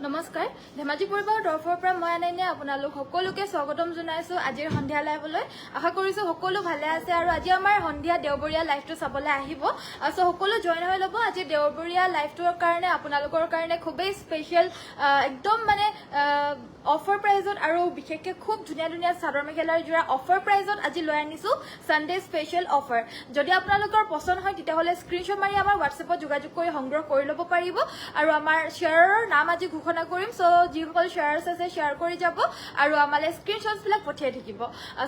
নমস্কাৰ ধেমাজি পৰিবাৰৰ তৰফৰ পৰা মই আনাইনে আপোনালোক সকলোকে স্বাগতম জনাইছো আজিৰ সন্ধিয়া লাইভলৈ আশা কৰিছো সকলো ভালে আছে আৰু আজি আমাৰ সন্ধিয়া দেওবৰীয়া লাইভটো চাবলৈ আহিব সো সকলো জয়েন হৈ ল'ব আজি দেওবৰীয়া লাইভটোৰ কাৰণে আপোনালোকৰ কাৰণে খুবেই স্পেশাল একদম মানে অফাৰ প্ৰাইজত আৰু বিশেষকৈ খুব ধুনীয়া ধুনীয়া চাদৰ মেখেলাৰ যোৰা অফাৰ প্ৰাইজত আজি লৈ আনিছো সানডে স্পেশাল অফাৰ যদি আপোনালোকৰ পছন্দ হয় তেতিয়াহ'লে স্ক্ৰীনশ্বট মাৰি আমাৰ হোৱাটছএপত যোগাযোগ কৰি সংগ্ৰহ কৰি ল'ব পাৰিব আৰু আমাৰ শ্বেয়াৰৰ নাম আজি ঘোষণা কৰিম সো যিসকল শ্বেয়াৰ্ছ আছে শ্বেয়াৰ কৰি যাব আৰু আমালৈ স্ক্ৰীনশ্বটবিলাক পঠিয়াই থাকিব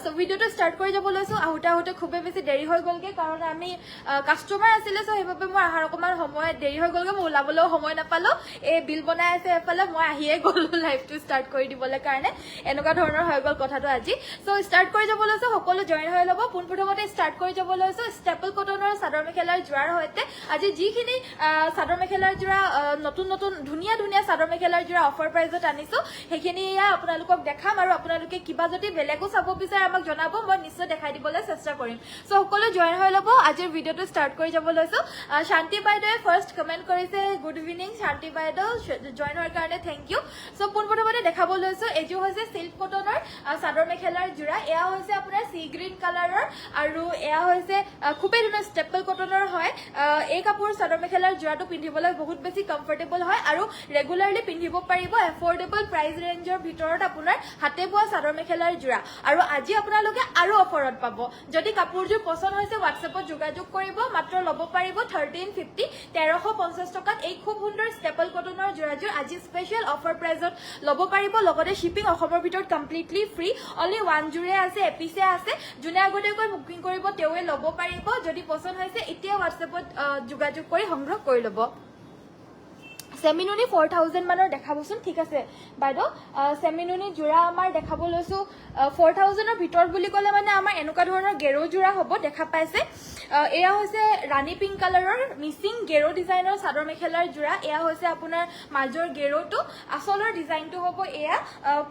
সো ভিডিঅ'টো ষ্টাৰ্ট কৰি যাব লৈছো আহোঁতে খুবেই বেছি দেৰি হৈ গ'লগে কাৰণ আমি কাষ্টমাৰ আছিলে সো সেইবাবে মোৰ আহাৰ অকণমান সময় দেৰি হৈ গ'লগে মই ওলাবলৈও সময় নাপালো এই বিল বনাই আছে এফালে মই আহিয়ে গ'লো লাইভটো ষ্টাৰ্ট কৰি দিবলৈ কাৰণে এনেকুৱা ধৰণৰ হৈ গ'ল কথাটো আজি সো ষ্টাৰ্ট কৰি যাব লৈছো সকলো জয়েন হৈ ল'ব পোনপ্ৰথমতে ষ্টাৰ্ট কৰি যাব লৈছো ষ্টেপল কটনৰ চাদৰ মেখেলাৰ যোৰাৰ সৈতে আজি যিখিনি চাদৰ মেখেলাৰ যোৰা নতুন নতুন ধুনীয়া ধুনীয়া চাদৰ মেখেলাৰ যোৰা অফাৰ প্ৰাইজত আনিছো সেইখিনি আপোনালোকক দেখাম আৰু আপোনালোকে কিবা যদি বেলেগো চাব বিচাৰে আমাক জনাব মই নিশ্চয় দেখাই দিবলৈ চেষ্টা কৰিম সো সকলো জয়েন হৈ ল'ব আজিৰ ভিডিঅ'টো ষ্টাৰ্ট কৰি যাব লৈছো শান্তি বাইদেৱে ফাৰ্ষ্ট কমেণ্ট কৰিছে গুড ইভিনিং শান্তি বাইদেউ জয়েন হোৱাৰ কাৰণে থেংক ইউ সো পোনপ্ৰথমতে দেখাব লৈছো এইযোৰ হৈছে চিল্ক কটনৰ চাদৰ মেখেলাৰ যোৰা এয়া হৈছে আপোনাৰ সি গ্ৰীণ কালাৰৰ আৰু এয়া হৈছে খুবেই ধুনীয়া ষ্টেপল কটনৰ হয় এই কাপোৰ চাদৰ মেখেলাৰ যোৰাটো পিন্ধিবলৈ বহুত বেছি কমফৰ্টেবল হয় আৰু ৰেগুলাৰলি পিন্ধিব পাৰিব এফৰ্ডেবল প্ৰাইস ৰেঞ্জৰ ভিতৰত আপোনাৰ হাতে বোৱা চাদৰ মেখেলাৰ যোৰা আৰু আজি আপোনালোকে আৰু অফাৰত পাব যদি কাপোৰযোৰ পছন্দ হৈছে হোৱাটছএপত যোগাযোগ কৰিব মাত্ৰ ল'ব পাৰিব 1350 1350 টকাত এই খুব সুন্দৰ ষ্টেপল কটনৰ যোৰাযোৰ আজি স্পেশাল অফাৰ প্ৰাইজত ল'ব পাৰিব লগতে শিপিং অসমৰ ভিতৰত কমপ্লিটলি ফ্ৰী অনলি ওৱান জোৰে আছে এপিছে আছে যোনে আগতীয়াকৈ বুকিং কৰিব তেওঁৱে ল'ব পাৰিব যদি পছন্দ হৈছে এতিয়া হোৱাটছএপত যোগাযোগ কৰি সংগ্ৰহ কৰি ল'ব সেমিনুনি 4000 মানৰ দেখাবচোন ঠিক আছে বাইদেউ সেমিনুনি যোৰা আমাৰ দেখাব লৈছো 4000 ৰ ভিতৰত বুলি ক'লে মানে আমাৰ এনেকুৱা ধৰণৰ গেৰো যোৰা হ'ব দেখা পাইছে এয়া হৈছে ৰাণী পিংক কালাৰৰ মিচিং গেৰো ডিজাইনৰ চাদৰ মেখেলাৰ যোৰা এয়া হৈছে আপোনাৰ মাজৰ গেৰোটো আচলৰ ডিজাইনটো হ'ব এয়া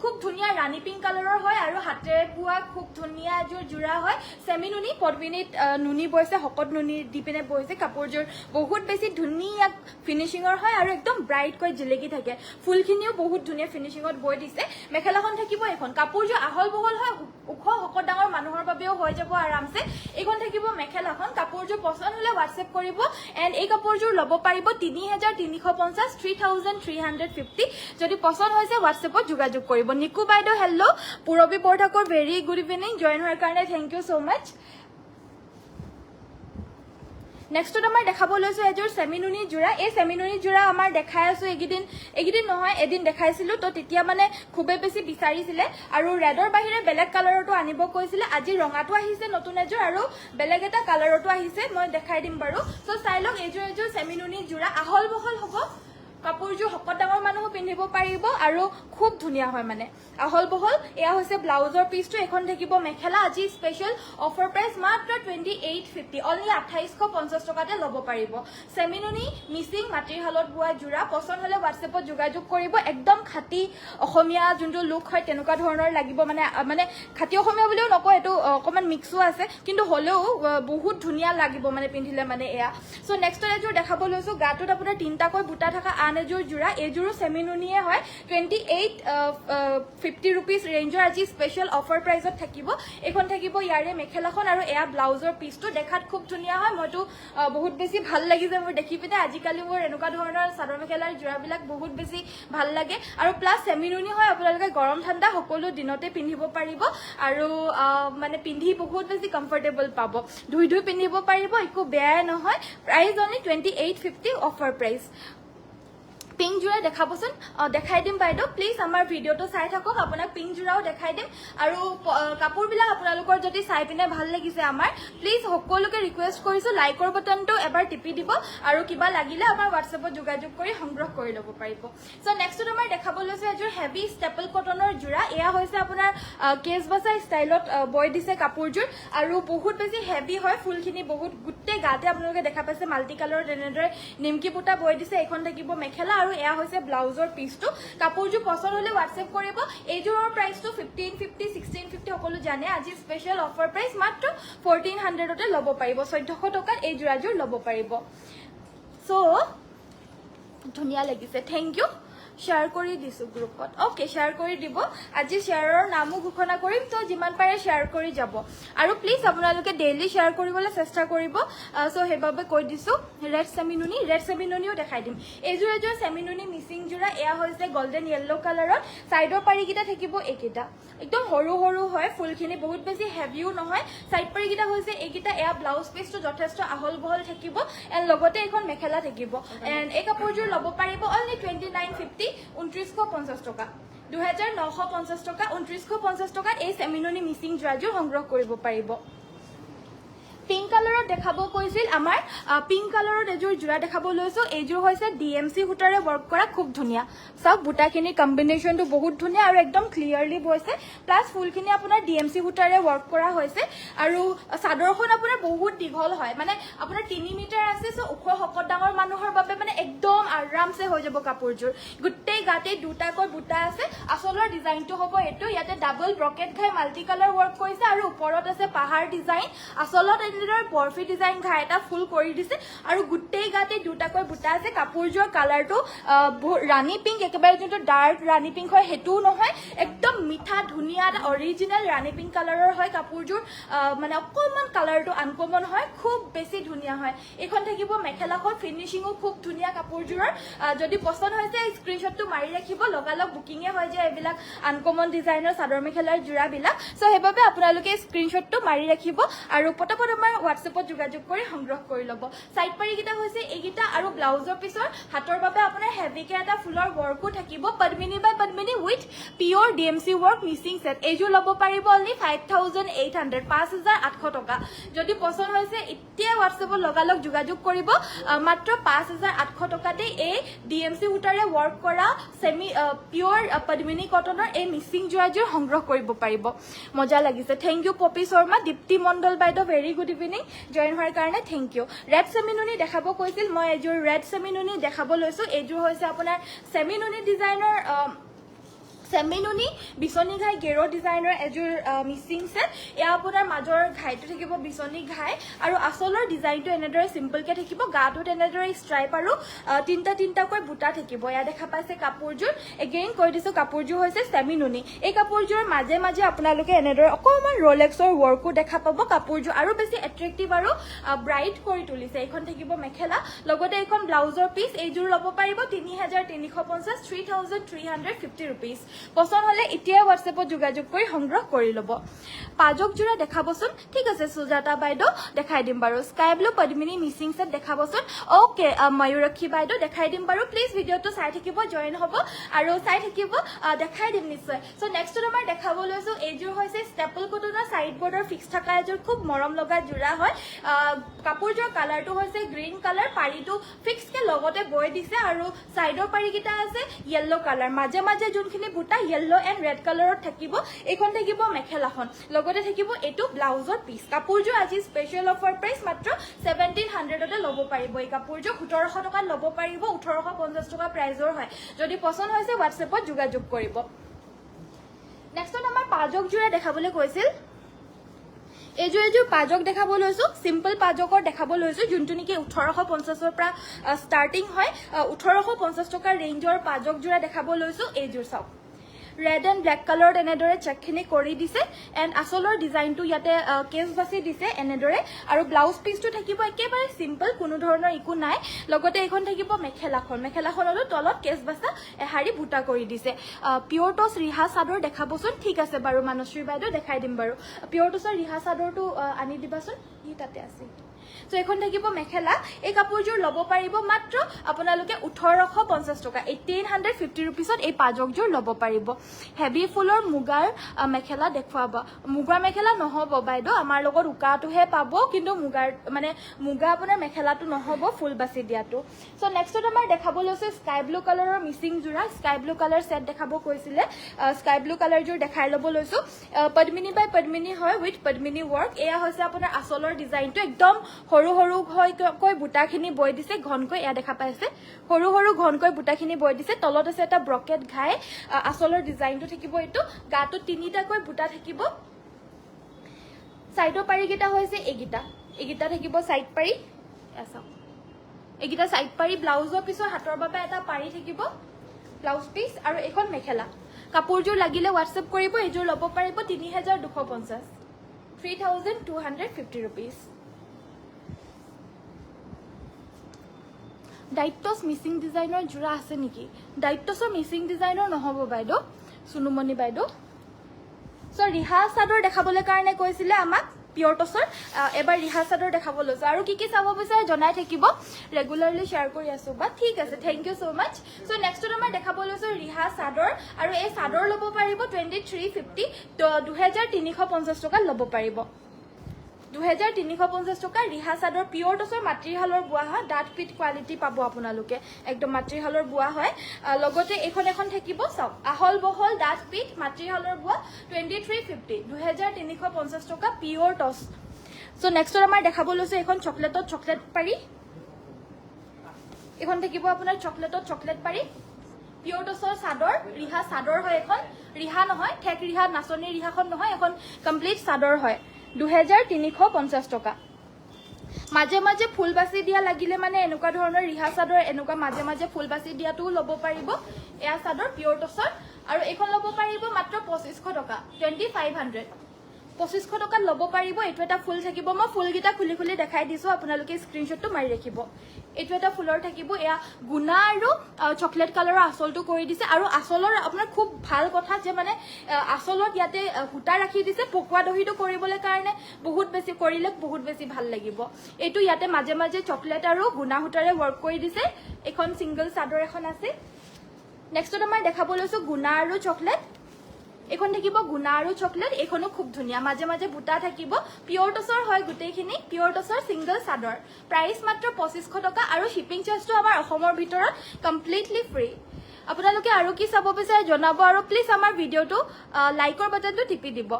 খুব ধুনীয়া ৰাণী পিংক কালাৰৰ হয় আৰু হাতেৰে পোৱা খুব ধুনীয়া এযোৰ যোৰা হয় সেমিনুনি পদ্মিনীত নুনি বৈছে হকত নুনি দি পিনে বৈছে কাপোৰযোৰ বহুত বেছি ধুনীয়া ফিনিচিঙৰ হয় আৰু একদম ব্ৰাইট কৈ জিলেকি থাকে ফুলখিনিও বহুত ধুনীয়া ফিনিচিঙত বৈ দিছে মেখেলাখন থাকিব এখন কাপোৰযোৰ আহল বহল হয় ওখ হকত ডাঙৰ মানুহৰ বাবেও হৈ যাব আৰামছে এইখন থাকিব মেখেলাখন কাপোৰযোৰ পছন্দ হলে হোৱাটছএপ কৰিব এণ্ড এই কাপোৰযোৰ ল'ব পাৰিব 3350 3350 যদি পছন্দ হৈছে হোৱাটছএপত যোগাযোগ কৰিব নিকু বাইদেউ hello' Purabi Borthakur very good evening join হোৱাৰ কাৰণে থেংক ইউ সো মাচ নেক্সটত আমাৰ দেখাব লৈছো এযোৰ সেমিনুনি যোৰা এই সেমিনুনি যোৰা আমাৰ দেখাই আছো এইকেইদিন নহয় এদিন দেখাইছিলো তো তেতিয়া মানে খুবেই বেছি বিচাৰিছিলে আৰু ৰেডৰ বাহিৰে বেলেগ কালাৰতো আনিব কৈছিলে আজি ৰঙাটো আহিছে নতুন এযোৰ আৰু বেলেগ এটা কালাৰতো আহিছে মই দেখাই দিম বাৰু তো চাই লওক এযোৰ সেমিনুনি যোৰা আহল বহল হ'ব কাপোৰযোৰ হকত ডাঙৰ মানুহো পিন্ধিব পাৰিব আৰু খুব ধুনীয়া হয় মানে আহল বহল এয়া হৈছে ব্লাউজৰ পিচটো এখন থাকিব মেখেলা আজি স্পেশাল অফাৰ প্ৰাইস মাত্ৰ 2850 অনলি 2850 টকাতে ল'ব পাৰিব সেমিনুনি মিচিং মাটিৰ হালত বোৱা যোৰা পছন্দ হলে হোৱাটছএপত যোগাযোগ কৰিব একদম খাটি অসমীয়া যোনটো লুক হয় তেনেকুৱা ধৰণৰ লাগিব মানে খাটি অসমীয়া বুলিও নকয় এইটো অকমান মিক্সো আছে কিন্তু হলেও বহুত ধুনীয়া লাগিব মানে পিন্ধিলে মানে এয়া সো নেক্সট এযোৰ দেখাব লৈছো গাটোত আপোনাৰ তিনটাকৈ বুটা থকা এযোৰ যোৰা এইযোৰো সেমিনুনিয়ে হয় 2850 रुपीस ৰেঞ্জৰ আজি স্পেশাল অফাৰ প্ৰাইজত থাকিব এখন থাকিব ইয়াৰে মেখেলাখন আৰু এয়া ব্লাউজৰ পিচটো দেখাত খুব ধুনীয়া হয় মইতো বহুত বেছি ভাল লাগিছে মোৰ দেখি পিনে আজিকালি মোৰ এনেকুৱা ধৰণৰ চাদৰ মেখেলাৰ যোৰাবিলাক বহুত বেছি ভাল লাগে আৰু প্লাছ সেমিনুনি হয় আপোনালোকে গৰম ঠাণ্ডা সকলো দিনতে পিন্ধিব পাৰিব আৰু মানে পিন্ধি বহুত বেছি কমফৰ্টেবল পাব ধুই পিন্ধিব পাৰিব একো বেয়া নহয় price only 2850 offer price pink যোৰা দেখাবচোন দেখাই দিম বাইদেউ প্লিজ আমাৰ ভিডিঅ'টো চাই থাকক আপোনাক পিংক যোৰাও দেখাই দিম আৰু কাপোৰবিলাক আপোনালোকৰ যদি চাই পিনে ভাল লাগিছে আমাৰ প্লিজ সকলোকে ৰিকুৱেষ্ট কৰিছো লাইকৰ বাটনটো এবাৰ টিপি দিব আৰু কিবা লাগিলে আমাৰ হোৱাটছএপত যোগাযোগ কৰি সংগ্ৰহ কৰি ল'ব পাৰিব সো নেক্সটত আমাৰ দেখাব লৈছো এযোৰ হেভি ষ্টেপল কটনৰ যোৰা এয়া হৈছে আপোনাৰ কেছ বাছা ষ্টাইলত বৈ দিছে কাপোৰযোৰ আৰু বহুত বেছি হেভি হয় ফুলখিনি বহুত গোটেই গাতে আপোনালোকে দেখা পাইছে মাল্টি কালাৰৰ তেনেদৰে নিমকি বুটা বৈ দিছে এখন থাকিব মেখেলা আৰু এয়া হৈছে ব্লাউজৰ পিচটো কাপোৰযোৰ পছন্দ হলে হোৱাটছএপ কৰিব এইযোৰৰ প্ৰাইসটো 1550 1650 সকলো জানে আজি স্পেশাল অফাৰ প্ৰাইস মাত্ৰ 1400 তে ল'ব পাৰিব 1400 টকাত এই যোৰাযোৰ ল'ব পাৰিব সো ধুনীয়া লাগিছে থেংক ইউ শ্বেয়াৰ কৰি দিছো গ্ৰুপত ওকে শ্বেয়াৰ কৰি দিব আজি শ্বেয়াৰৰ নামো ঘোষণা কৰিম তো যিমান পাৰে শ্বেয়াৰ কৰি যাব আৰু প্লিজ আপোনালোকে ডেইলি শ্বেয়াৰ কৰিবলৈ চেষ্টা কৰিব সো হেবাবে কৈ দিছো ৰেড সেমিনুনিও দেখাই দিম এজোৰ সেমিনুনি মিসিং জোৰা এয়া হৈছে গোল্ডেন ইয়েলো কালাৰৰ সাইডৰ পাৰিকিটা থাকিব এইকিটা একদম সৰু সৰু হয় ফুলখিনি বহুত বেছি হেভিও নহয় সাইড পাৰিকিটা হৈছে এইকিটা এয়া ব্লাউজ পিসটো যথেষ্ট আহল বহল থাকিব এন্ড লগতে এখন মেখেলা থাকিব এন্ড এই কাপোৰজোৰ ল'ব পাৰিব অনলি 2950 2950 টকা 2950 টকা 2950 টকাত এই সেমিনুনি মিসিং জোৰাজোৰ সংগ্ৰহ কৰিব পাৰিব পিংক কালাৰত দেখাব কৈছিল আমাৰ পিংক কালাৰত এজোৰ জোৰা দেখাব লৈছো এইজোৰ হৈছে ডিএমসি সূতাৰে ওয়াৰ্ক কৰা খুব ধুনিয়া সব বুটাখিনি কম্বিনেশনটো বহুত ধুনিয়া আৰু একদম ক্লিয়াৰলি বৈছে প্লাস ফুলখিনি আপোনাৰ ডিএমসি সূতাৰে ওয়াৰ্ক কৰা হৈছে আৰু সাদৰখন আপোনাৰ বহুত দীঘল হয় মানে আপোনাৰ 3 মিটাৰ আছে সো ওখ হকত ডাঙৰ মানুহৰ বাবে মানে একদম আৰামছে হৈ যাব কাপোৰজোৰ গুটেই গাতে দুটাকৈ বুটা আছে আসলৰ ডিজাইনটো হ'ব এটো ইয়াতে ডাবল ব্ৰকেট ঘাই মাল্টি কালাৰ ওয়াৰ্ক কৰিছে আৰু ওপৰত আছে পাহাৰ ডিজাইন আসলত এনেদৰে বৰফি ডিজাইন ঘাই এটা ফুল কৰি দিছে আৰু গুটেই গাতে দুটাকৈ বুটা আছে কাপোৰজোৰ কালাৰটো ৰাণী পিংক একেবাৰে যোনটো ডাৰ্ক ৰাণী পিংক হয় হেতু নহয় একদম মিঠা ধুনিয়া অৰিজিনাল ৰাণী পিংক কালাৰৰ হয় কাপোৰজোৰ মানে অকমান কালাৰটো আনকমন হয় খুব বেছি ধুনিয়া হয় এখন থাকিব মেখেলাখন ফিনিশিংও খুব ধুনিয়া কাপোৰজোৰৰ যদি পছন্দ হৈছে স্ক্ৰিনশ্বটটো মাৰি ৰাখিব লগালগ বুকিংয়ে হয় যে এইবিলাক আনকমন ডিজাইনৰ চাদৰ মেখেলাৰ জোৰাবিলাক সো হেবাবে আপোনালোকে স্ক্ৰিনশ্বটটো মাৰি ৰাখিব আৰু পটাপট আমাৰ হোৱাটছএপত যোগাযোগ কৰি সংগ্ৰহ কৰি ল'ব সাইড পাৰিকিটা হৈছে এইকিটা আৰু ব্লাউজৰ পিছৰ হাতৰ বাবে আপোনাৰ হেভিকে এটা ফুলৰ ওয়াৰ্কো থাকিব Padmini by Padmini with pure DMC work Mising set এইজোৰ ল'ব পাৰিব অনলি 5800 5800 টকা যদি পছন্দ হৈছে এতিয়া হোৱাটছএপত লগালগ যোগাযোগ কৰিব মাত্ৰ 5800 টকাতে এই ডিএমসি সূতাৰে ওয়াৰ্ক কৰা সেমি পিওৰ পদ্মিনী কটনৰ এই মিসিং জোৰাজোৰ সংগ্ৰহ কৰিব পাৰিব মজা লাগিছে থ্যাংক ইউ পপি শৰ্মা দীপ্তি মণ্ডল বাইদেউ ভেৰি গুড ইভিনিং জয়েন হোৱাৰ কাৰণে থ্যাংক ইউ ৰেড সেমিনুনি দেখাব কৈছিল মই এজোৰ ৰেড সেমিনুনি দেখাব লৈছো এইজোৰ হৈছে আপোনাৰ সেমিনুনি ডিজাইনৰ সেমিনুনি বিছনি ঘাই গেৰো ডিজাইনৰ এজোৰ মিসিং সেট এয়া আপোনাৰ মাজৰ ঘাইটো থাকিব বিছনি ঘাই আৰু আসলৰ ডিজাইনটো এনেদৰে সিম্পলকে থাকিব গাটোত এনেদৰে ষ্ট্ৰাইপ আৰু তিনটাকৈ বুটা থাকিব এয়া দেখা পাইছে কাপোৰজোৰ এগেইন কৈ দিছো কাপোৰজোৰ হৈছে সেমিনুনি এই কাপোৰজোৰ মাজে মাজে আপোনালোকে এনেদৰে অকমান ৰোলেক্সৰ ওয়াৰ্কো দেখা পাব কাপোৰজোৰ আৰু বেছি এট্ৰেক্টিভ আৰু ব্ৰাইট কৰি তুলিছে এখন থাকিব মেখেলা লগতে এখন ব্লাউজৰ পিস এইজোৰ ল'ব পাৰিব 3350 3350 रुपीस পছন্দ হলে এতিয়া হোৱাটছএপত যোগাযোগ কৰি সংগ্ৰহ কৰি ল'ব পাজক জোৰা দেখাবচোন ঠিক আছে সুজাতা বাইদেউ দেখাই দিম বাৰু স্কাই ব্লু পদ্মিনী মিসিং সেট দেখাবচোন ওকে ময়ূৰক্ষী বাইদেউ দেখাই দিম বাৰু প্লিজ ভিডিওটো চাই থাকিব জয়েন হ'ব আৰু চাই থাকিব দেখাই দিম নিশ্চয় সো নেক্সট আমাৰ দেখাব লৈছো এইজোৰ হৈছে ষ্টেপল কটনৰ সাইড বৰ্ডৰ ফিক্স থকা এজোৰ খুব মৰম লগা জোৰা হয় কাপোৰজোৰ কালাৰটো হৈছে গ্ৰীন কালাৰ পাৰিটো ফিক্সকে লগতে বৈ দিছে আৰু সাইডৰ পাৰিকিটা আছে ইয়েলো কালাৰ মাজে মাজে যোনখিনি বুটা ইয়েলো এন্ড ৰেড কালাৰত থাকিব এইখন থাকিব মেখেলাখন লগতে থাকিব এটো ব্লাউজৰ পিস কাপোৰজোৰ আজি স্পেশাল অফাৰ প্ৰাইস মাত্ৰ 1700 তে ল'ব পাৰিব এই কাপোৰজোৰ 1700 টকা ল'ব পাৰিব 1850 টকা প্ৰাইজৰ হয় যদি পছন্দ হৈছে হোৱাটছএপত যোগাযোগ কৰিব নেক্সট আমাৰ পাজক জোৰা দেখাবলৈ কৈছিল এজোৰ পাজক দেখাব লৈছো সিম্পল পাজকৰ দেখাব লৈছো যোনটো নেকি 1850 ৰ পৰা ষ্টাৰ্টিং হয় 1850 টকা ৰেঞ্জৰ পাজক জোৰা দেখাব লৈছো এজোৰ চাওক ৰেড এন্ড ব্ল্যাক কালাৰত এনেদৰে চেকখিনি কৰি দিছে এন্ড আসলৰ ডিজাইনটো ইয়াতে কেস বাছি দিছে এনেদৰে আৰু ব্লাউজ পিসটো থাকিব একেবাৰে সিম্পল কোনো ধৰণৰ ইকো নাই লগতে এখন থাকিব মেখেলাখনৰো তলত কেস বাছা এহাৰি বুটা কৰি দিছে পিওৰ টছ ৰিহা চাদৰ দেখাবচোন ঠিক আছে বাৰু মানশ্ৰী বাইদেউ দেখাই দিম বাৰু পিওৰ টছৰ ৰিহা চাদৰটো আনি দিবাচোন ই তাতে আছে সো এখন থাকিব মেখেলা এই কাপোৰজোৰ ল'ব পাৰিব মাত্ৰ আপোনালোকে 1850 টকা 1850 रुपीसত এই পাজকজোৰ ল'ব পাৰিব হেভি ফুলৰ মুগাৰ মেখেলা দেখুৱাব মুগাৰ মেখেলা নহব বাইদেউ আমাৰ লগত উকাটোহে পাব কিন্তু মুগাৰ মানে মুগা আপোনাৰ মেখেলাটো নহব ফুল বাছি দিয়াটো সো নেক্সটত আমাৰ দেখাব লৈছে স্কাই ব্লু কালাৰৰ মিসিং জোৰা স্কাই ব্লু কালাৰ সেট দেখাব কৈছিলে স্কাই ব্লু কালাৰ জোৰ দেখাই ল'ব লৈছো পদ্মিনী বাই পদ্মিনী হয় উইথ পদ্মিনী ওয়াৰ্ক এয়া হৈছে আপোনাৰ আসলৰ ডিজাইনটো একদম সৰু সৰু কৈ বুটাখিনি বৈ দিছে ঘনকৈ এয়া দেখা পাইছে সৰু সৰু ঘনকৈ বুটাখিনি বৈ দিছে তলত আছে এটা ব্ৰকেট ঘাই আসলৰ ডিজাইনটো থাকিব এটো গাটো তিনিটাকৈ বুটা থাকিব সাইডৰ পাৰিকিটা হৈছে এগিটা থাকিব সাইড পাৰি এসা এগিটা সাইড পাৰি ব্লাউজৰ পিছৰ হাতৰ বাবে এটা পাৰি থাকিব ব্লাউজ পিচ আৰু এখন মেখেলা কাপোৰযোৰ লাগিলে হোৱাটছএপ কৰিব এইযোৰ ল'ব পাৰিব 3250 3250 rupees ডাইটছ মিচিং ডিজাইনৰ জোৰা আছে নেকি ডাইটছৰ মিচিং ডিজাইনৰ নহব বাইদেউ সুনুমণি বাইদেউ সো ৰিহা চাদৰ দেখাবলৈ কাৰণে কৈছিলে আমাক পিয়ৰ টছৰ এবাৰ ৰিহা চাদৰ দেখাব লৈছো আৰু কি চাব বিচাৰে জনাই থাকিব ৰেগুলাৰলি শ্বেয়াৰ কৰি আছো বা ঠিক আছে thank you so much so next আমাৰ দেখাব লৈছো ৰিহা চাদৰ আৰু এই চাদৰ ল'ব পাৰিব 2350 2350 টকা ল'ব পাৰিব 2350 টকা ৰিহা চাদৰ পিয়ৰ টছৰ মাতৃশালৰ বোৱা হয় ডাঠ পিট কোৱালিটি পাব আপোনালোকে একদম মাতৃশালৰ বোৱা হয় লগতে এখন থাকিব সব আহল বহল ডাঠ পিট মাতৃশালৰ বোৱা 2350 2350 টকা পিয়ৰ টছ সো নেক্সট আমাৰ দেখাব লৈছো এখন চকলেটত চকলেট পাৰি এখন থাকিব আপোনাৰ চকলেটত চকলেট পাৰি পিয়ৰ টছৰ চাদৰ ৰিহা চাদৰ হয় এখন ৰিহা নহয় ঠেক ৰিহা নাচনী ৰিহাখন নহয় এখন কমপ্লিট চাদৰ হয় 2350 টকা মাজে মাজে ফুল বাছি দিয়া লাগিলে মানে এনেকুৱা ধৰণৰ ৰিহা চাদৰ এনেকুৱা মাজে মাজে ফুল বাছি দিয়াটো ল'ব পাৰিব এয়া চাদৰ পিয়ৰ টছৰ আৰু এখন ল'ব পাৰিব মাত্ৰ 2500 টকা 2500 2500 টকা ল'ব পাৰিব এটো এটা ফুল থাকিব মই ফুলগিটা খুলি খুলি দেখাই দিছো আপোনালোকে স্ক্ৰিনশ্বটটো মাৰি ৰাখিব এটো এটা ফুলৰ থাকিব এয়া গুনা আৰু চকলেট কালাৰৰ আঁচলটো কৰি দিছে আৰু আঁচলৰ আপোনাৰ খুব ভাল কথা যে মানে আঁচলত ইয়াতে হুটা ৰাখি দিছে পকোৱা দহিটো কৰিবলৈ কাৰণে বহুত বেছি কৰিলে বহুত বেছি ভাল লাগিব এটো ইয়াতে মাজে মাজে চকলেট আৰু গুনা হুটাৰে ওয়াৰ্ক কৰি দিছে এখন সিঙ্গল চাদৰ এখন আছে নেক্সট আমাৰ দেখাব লৈছো গুনা আৰু চকলেট এখন থাকিব গুনা আৰু চকলেট এখনো খুব ধুনিয়া মাজে মাজে বুটা থাকিব পিয়ৰ টছৰ হয় গুটেইখিনি পিয়ৰ টছৰ সিঙ্গল চাদৰ প্ৰাইস মাত্ৰ 2500 টকা আৰু শিপিং চাৰ্জটো আমাৰ অসমৰ ভিতৰত কমপ্লিটলি ফ্ৰী আপোনালোকে আৰু কি চাব বিচাৰে জনাব আৰু প্লিজ আমাৰ ভিডিওটো লাইকৰ বাটনটো টিপি দিব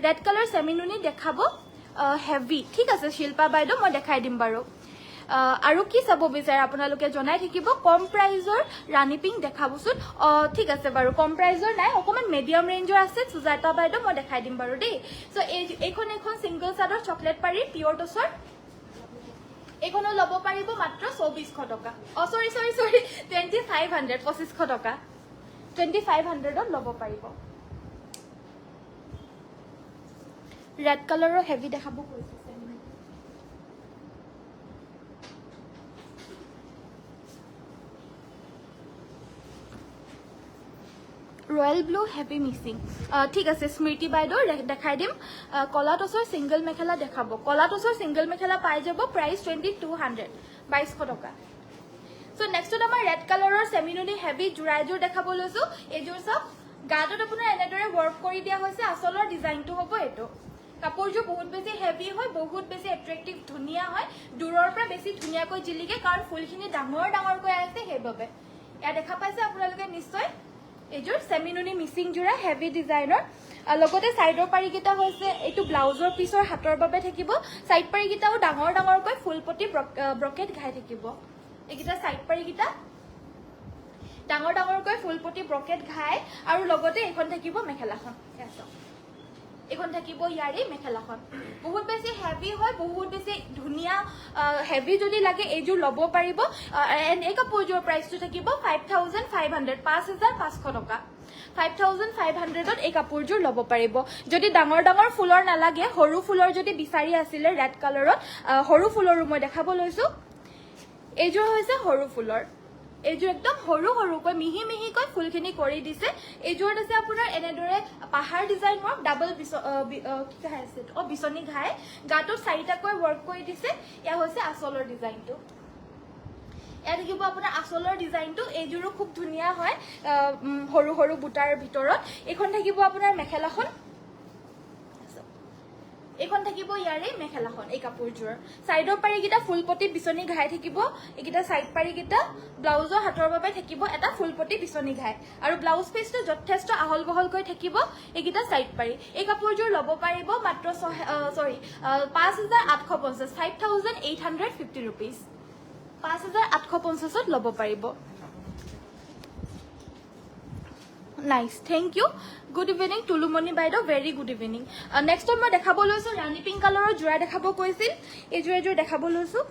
ৰেড কালাৰ সেমিনুনি দেখাব হেভি ঠিক আছে শিল্পা বাইদেউ মই দেখাই দিম বাৰু আৰু কি চাব বিচাৰে আপোনালোকে জনাই থাকিব কম প্ৰাইজৰ ৰাণী পিং দেখাবচোন ঠিক আছে বাৰু কম প্ৰাইজৰ নাই অকমান মিডিয়াম ৰেঞ্জৰ আছে সুজাতা বাইদেউ মই দেখাই দিম বাৰু দেই সো এখন সিঙ্গল চাদৰ চকলেট পাৰি পিয়ৰ টছৰ এখনো ল'ব পাৰিব মাত্ৰ 2400 টকা সৰি 2500 2500 টকা 2500 ত ল'ব পাৰিব ৰেড কালাৰৰ হেভি দেখাব কৈছে ৰয়েল ব্লু হেভি মিসিং ঠিক আছে স্মৃতি বাইদেউ দেখাই দিম কলা টছৰ সিঙ্গল মেখেলা দেখাব কলা টছৰ সিঙ্গল মেখেলা পাই যাব প্ৰাইস 2200 2200 টকা সো নেক্সট আমাৰ ৰেড কালাৰৰ সেমিনুনি হেভি জুৰাইজুৰ দেখাব লৈছো এজুৰ সব গাটত আপোনাৰ এনেদৰে ওয়াৰ্ক কৰি দিয়া হৈছে আসলৰ ডিজাইনটো হ'ব এটো কাপোৰযোৰ বহুত বেছি হেভি হয় বহুত বেছি এট্ৰেক্টিভ ধুনিয়া হয় দূৰৰ পৰা বেছি ধুনিয়াকৈ জিলিকে কাৰণ ফুলখিনি ডাঙৰ ডাঙৰকৈ আছে হেইবাবে এয়া দেখা পাইছে আপোনালোকে নিশ্চয় এজুৰ সেমিনুনি মিসিং জুৰা হেভি ডিজাইনৰ লগতে সাইডৰ পাৰিকিটা হৈছে এটো ব্লাউজৰ পিছৰ হাতৰ বাবে থাকিব সাইড পাৰিকিটাও ডাঙৰ ডাঙৰকৈ ফুলপটি ব্ৰকেট ঘাই থাকিব একিটা সাইড পাৰিকিটা ডাঙৰ ডাঙৰকৈ ফুলপটি ব্ৰকেট ঘাই আৰু লগতে এখন থাকিব মেখেলাখন এখন থাকিব ইয়াৰে মেখেলাখন বহুত বেছি হেভি হয় বহুত বেছি ধুনিয়া হেভি যদি লাগে এজুৰ ল'ব পাৰিব এই কাপোৰযোৰ প্ৰাইসটো থাকিব 5500 5500 টকা 5500 ত এই কাপোৰযোৰ ল'ব পাৰিব যদি ডাঙৰ ডাঙৰ ফুলৰ নালাগে সৰু ফুলৰ যদি বিচাৰি আছিল ৰেড কালাৰত সৰু ফুলৰো মই দেখাব লৈছো এজুৰ হৈছে সৰু ফুলৰ এজুৰ একদম সৰু সৰুকৈ মিহি মিহিকৈ ফুলখিনি কৰি দিছে এজুৰত আছে আপোনাৰ এনেদৰে পাহাৰ ডিজাইন ওয়াৰ্ক ডাবল কি কাহে আছে বিছনি ঘাই গাটো চাৰিটাকৈ ওয়াৰ্ক কৰি দিছে ইয়া হৈছে আসলৰ ডিজাইনটো এয়া দেখিব আপোনাৰ আসলৰ ডিজাইনটো এজুৰো খুব ধুনিয়া হয় সৰু সৰু বুটাৰ ভিতৰত এখন থাকিব আপোনাৰ মেখেলাখন এখন থাকিব ইয়াৰে মেখেলাখন এই কাপোৰযোৰ সাইডৰ পাৰিকিটা ফুলপটি বিছনি ঘাই থাকিব একিটা সাইড পাৰিকিটা ব্লাউজৰ হাতৰ বাবে থাকিব এটা ফুলপটি বিছনি ঘাই আৰু ব্লাউজ পিচটো যথেষ্ট আহল বহলকৈ থাকিব একিটা সাইড পাৰি এই কাপোৰযোৰ ল'ব পাৰিব মাত্ৰ 5850 5850 rupees 5850 ত ল'ব পাৰিব Nice, thank you. Good evening, Tulumoni Baido. Very good evening. Next time, I dekhabo loisu Rani pink color jura dekhabo koisil. Ejur dekhabo loisu.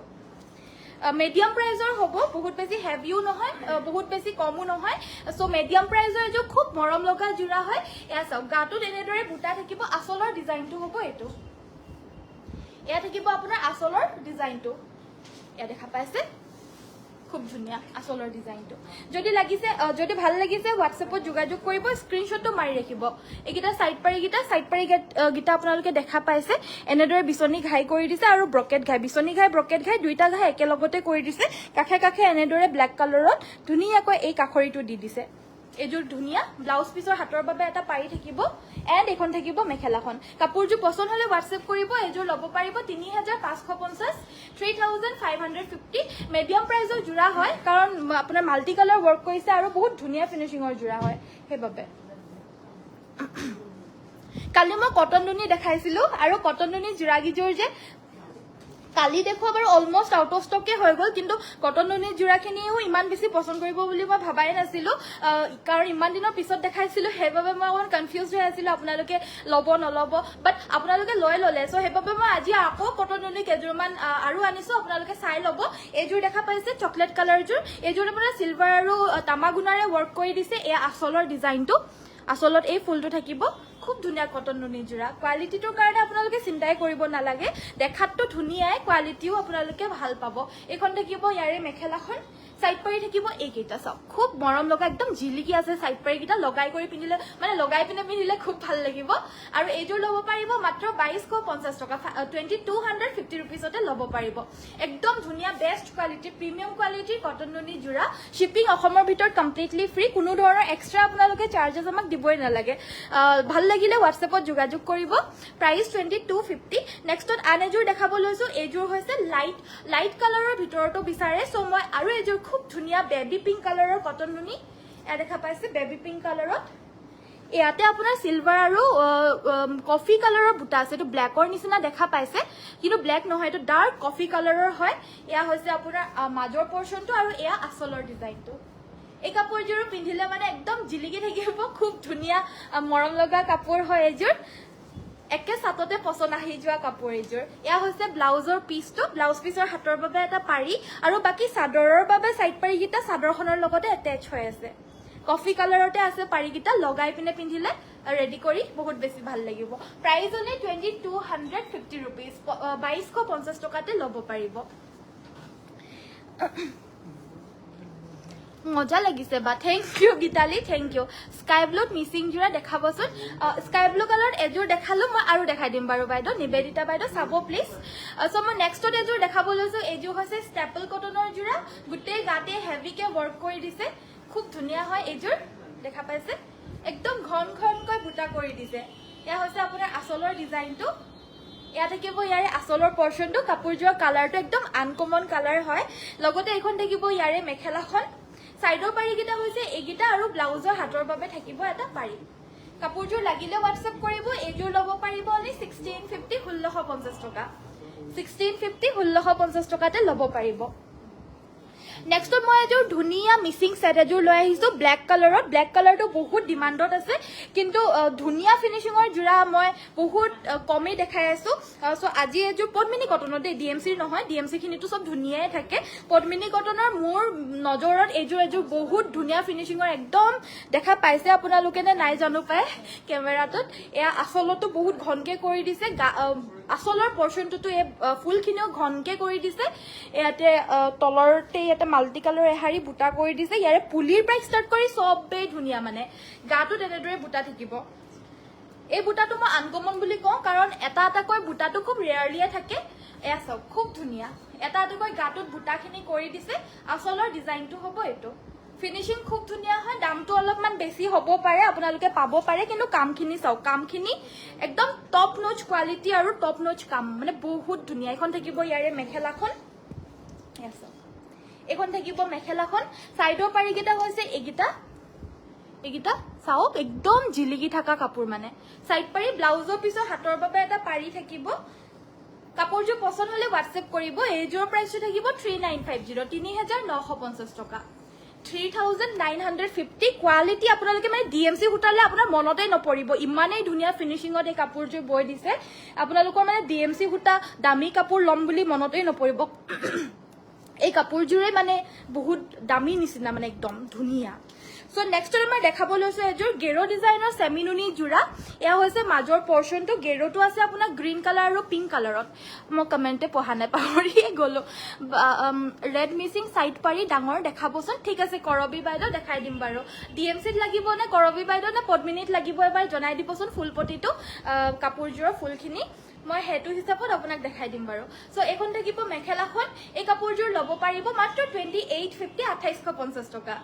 Medium প্ৰাইজৰ হ'ব, বহুত বেছি হেভিও নহয়, বহুত বেছি কমো নহয়। সো মিডিয়াম প্ৰাইজৰ এযোৰ খুব মৰম লগা জোৰা হয়। এয়া চাওক, গাটোত এনেদৰে বুটা থাকিব। আচলৰ ডিজাইনটো হ'ব এইটো। এয়া থাকিব আপোনাৰ আচলৰ ডিজাইনটো। এয়া দেখা পাইছে, খুব ধুনীয়া আচলৰ ডিজাইনটো। যদি ভাল লাগিছে হোৱাটছএপত যোগাযোগ কৰিব, স্ক্ৰীনশ্বটটো মাৰি ৰাখিব। এইকেইটা চাইড পাৰি গীতা আপোনালোকে দেখা পাইছে, এনেদৰে বিচনী ঘাই কৰি দিছে আৰু ব্ৰকেট ঘাই, বিচনী ঘাই ব্ৰকেট ঘাই দুইটা ঘাই একেলগতে কৰি দিছে। কাষে কাষে এনেদৰে ব্লেক কালাৰত ধুনীয়াকৈ এই কাষৰিটো দি দিছে। এইযোৰ ধুনীয়া। ব্লাউজ পিছৰ হাতৰ বাবে এটা পাৰি থাকিব, এণ্ড এইখন থাকিব মেখেলাখন। কাপোৰযোৰ পচন্দ হলে হোৱাটছএপ কৰিব। এইযোৰ ল'ব পাৰিব 3550, 3550। মিডিয়াম প্ৰাইজৰ জোৰা হয়, কাৰণ আপোনাৰ মাল্টি কালাৰ ৱৰ্ক কৰিছে আৰু বহুত ধুনীয়া ফিনিচিঙৰ জোৰা হয়, সেইবাবে। কালি মই কটন নুনি দেখাইছিলো, আৰু কটন নুনি জোৰাকেইযোৰ যে কালি দেখুৱা বাৰু অলমষ্ট আউট অফ ষ্টকে হৈ গ'ল, কিন্তু কটন নুনি জোৰাখিনিও ইমান বেছি পচন্দ কৰিব বুলি মই ভাবাই নাছিলো, কাৰণ ইমান দিনৰ পিছত দেখাইছিলো, সেইবাবে মই অকণ কনফিউজ হৈ আছিলো আপোনালোকে ল'ব নল'ব, বাট আপোনালোকে ল'লে। চ' সেইবাবে মই আজি আকৌ কটন নুনি কেইযোৰমান আৰু আনিছো, আপোনালোকে চাই ল'ব। এইযোৰ দেখা পাইছে চকলেট কালাৰযোৰ, এইযোৰ আপোনাৰ চিলভাৰ আৰু তামাগুণাৰে ৱৰ্ক কৰি দিছে। এয়া আচলৰ ডিজাইনটো, আচলত এই ফুলটো থাকিব। খুব ধুনীয়া কটন নুনি জোৰা। কোৱালিটিটোৰ কাৰণে আপোনালোকে চিন্তাই কৰিব নালাগে, দেখাতটো ধুনীয়াই, কোৱালিটিও আপোনালোকে ভাল পাব। এইখন থাকিব ইয়াৰে মেখেলাখন। সাইড পাৰি থাকিব এইকেইটা। চাওক, খুব মৰম লগা, একদম জিলিকি আছে সাইড পাৰিকেইটা। লগাই কৰি পিন্ধিলে, মানে লগাই পিনে পিন্ধিলে খুব ভাল লাগিব। আৰু এইযোৰ ল'ব পাৰিব মাত্ৰ 2250 টকা, 2250 ৰুপিজতে ল'ব পাৰিব। একদম ধুনীয়া বেষ্ট কোৱালিটি, প্ৰিমিয়াম কোৱালিটিৰ কটন নুনি জোৰা। শ্বিপিং অসমৰ ভিতৰত কমপ্লিটলি ফ্ৰী, কোনো ধৰণৰ এক্সট্ৰা আপোনালোকে চাৰ্জেছ আমাক দিবই নালাগে। ভাল লাগিলে হোৱাটছএপত যোগাযোগ কৰিব। প্ৰাইচ 2250। নেক্সটত আন এযোৰ দেখাব লৈছো। এইযোৰ হৈছে লাইট কালাৰৰ ভিতৰতো বিচাৰে, চ' মই আৰু এযোৰ খুব ধুনীয়া বেবী পিংক কালাৰৰ কটন নুনি, এয়া দেখা পাইছে বেবী পিংক কালাৰত। ইয়াতে আপোনাৰ চিলভাৰ আৰু কফি কালাৰৰ বুটা আছে। এইটো ব্লেকৰ নিচিনা দেখা পাইছে, কিন্তু ব্লেক নহয়, এইটো ডাৰ্ক কফি কালাৰৰ হয়। এয়া হৈছে আপোনাৰ মাজৰ পৰ্চনটো, আৰু এয়া আচলৰ ডিজাইনটো। এই কাপোৰযোৰো পিন্ধিলে মানে একদম জিলিকি থাকিব, খুব ধুনীয়া মৰম লগা কাপোৰ হয় এইযোৰ। একে ছাটতে পচন্দ আহি যোৱা কাপোৰ এইযোৰ। এয়া হৈছে ব্লাউজৰ পিচটো, ব্লাউজ পিচৰ হাতৰ বাবে এটা পাৰি, আৰু বাকী চাদৰৰ বাবে চাইড পাৰিকেইটা চাদৰখনৰ লগতে এটেচ হৈ আছে। কফি কালাৰতে আছে পাৰিকেইটা, লগাই পিনে পিন্ধিলে ৰেডি কৰি বহুত বেছি ভাল লাগিব। প্ৰাইচ হ'লে 2250 ৰুপিজ, 2250 টকাতে ল'ব পাৰিব। মজা লাগিছে বা, thank you Geetali, thank you. Sky ব্লুত মিচিং জোৰা দেখাবচোন। স্কাই ব্লু কালাৰত এযোৰ দেখালো, মই আৰু দেখাই দিম বাৰু বাইদেউ, নিবেদিতা বাইদেউ চাব প্লিজ। চ' মই নেক্সটত এযোৰ দেখাব লৈছো। এইযোৰ হৈছে ষ্টেপল কটনৰ জোৰা, গোটেই গাতে হেভিকে ৱৰ্ক কৰি দিছে, খুব ধুনীয়া হয় এইযোৰ। দেখা পাইছে, একদম ঘনকৈ বুটা কৰি দিছে। এয়া হৈছে আপোনাৰ আচলৰ ডিজাইনটো। এয়া থাকিব ইয়াৰে আচলৰ পৰ্চনটো। কাপোৰযোৰৰ কালাৰটো একদম আনকমন কালাৰ হয়। লগতে এইখন থাকিব ইয়াৰে মেখেলাখন। সাইডৰ পাৰিকেইটা হৈছে এইকেইটা, আৰু ব্লাউজৰ হাতৰ বাবে থাকিব এটা পাৰি। কাপোৰযোৰ লাগিলে হোৱাটছএপ কৰিব। এইযোৰ ল'ব পাৰিব অনলি 1650, 1650 টকা। 1650, 1650 টকাতে ল'ব পাৰিব। নেক্সটত মই এযোৰ ধুনীয়া মিচিং ছেট এযোৰ লৈ আহিছো ব্লেক কালাৰত। ব্লেক কালাৰটো বহুত ডিমাণ্ডত আছে, কিন্তু ধুনীয়া ফিনিচিঙৰ জোৰা মই বহুত কমেই দেখাই আছো। চ' আজি এযোৰ পদ্মিনী কটনৰ, দেই DMCৰ নহয়, DMC খিনিতো চব ধুনীয়াই থাকে। পদ্মিনী কটনৰ মোৰ নজৰত এযোৰ বহুত ধুনীয়া ফিনিচিঙৰ, একদম দেখা পাইছে আপোনালোকে নে নাই জানো পায় কেমেৰাটোত। এয়া আচলতো বহুত ঘনকে কৰি দিছে, আচলৰ পৰ্চনটোতো এই ফুলখিনিও ঘনকে কৰি দিছে। ইয়াতে তলৰতে ইয়াতে মাল্টি কালাৰ এহাৰি বুটা কৰি দিছে। ইয়াৰে পুলিৰ পৰা ষ্টাৰ্ট কৰি চবেই ধুনীয়া, মানে গাটোত এনেদৰে বুটা থাকিব। এই বুটাটো মই আনকমন বুলি কওঁ, কাৰণ এটা এটাকৈ বুটাটো খুব ৰেয়াৰলিয়ে থাকে। এয়া চাওক, খুব ধুনীয়া এটা এটাকৈ গাটোত বুটাখিনি কৰি দিছে। আচলৰ ডিজাইনটো হ'ব এইটো। ফিনিচিং খুব ধুনীয়া হয়। দামটো অলপমান বেছি হ'ব পাৰে, আপোনালোকে পাব পাৰে, কিন্তু কামখিনি চাওক, কামখিনি একদম টপ নচ কোৱালিটি আৰু টপ নচ কাম, মানে বহুত ধুনীয়া। এইখন থাকিব ইয়াৰে মেখেলাখন। এয়া চাওক, এইখন থাকিব মেখেলাখন। চাইডৰ পাৰিকেইটা হৈছে এইকেইটা চাওক, একদম জিলিকি থকা কাপোৰ, মানে চাইড পাৰি। ব্লাউজৰ পিছত হাতৰ বাবে এটা পাৰি থাকিব। কাপোৰযোৰ পচন্দ হলে হোৱাটছএপ কৰিব। এইযোৰৰ প্ৰাইচটো থাকিব 3950, 3950 টকা। 3950। কোৱালিটি আপোনালোকে মানে DMC সূতালে আপোনাৰ মনতেই নপৰিব, ইমানেই ধুনীয়া ফিনিচিঙত এই কাপোৰযোৰ বৈ দিছে। আপোনালোকৰ মানে DMC সূতা দামী কাপোৰ ল'ম বুলি মনতেই নপৰিব। এই কাপোৰযোৰে মানে বহুত দামী নিচিনা মানে একদম ধুনীয়া সো নেক্সট মই দেখাব লৈছো এযোৰ গেৰো ডিজাইনৰ সেমিনুনি জোৰা এয়া হৈছে মাজৰ পৰ্চনটো গেৰোটো আছে আপোনাৰ গ্ৰীন কালাৰ আৰু পিংক কালাৰত মই কমেন্টে পঢ়া নাই পাহৰিয়ে গলো ৰেড মিসিং সাইড পাৰি ডাঙৰ দেখাবচোন ঠিক আছে কৰবি বাইদেউ দেখাই দিম বাৰু ডিএমসিত লাগিব নে কৰবি বাইদেউ নে পদ্মিনীত লাগিব এবাৰ জনাই দিবচোন ফুলপটিটো কাপোৰযোৰৰ ফুলখিনি মই হেতু হিচাপত আপোনাক দেখাই দিম বাৰু সো এখন থাকিব মেখেলাখন এই কাপোৰযোৰ লব পাৰিব মাত্ৰ 2850 2850 টকা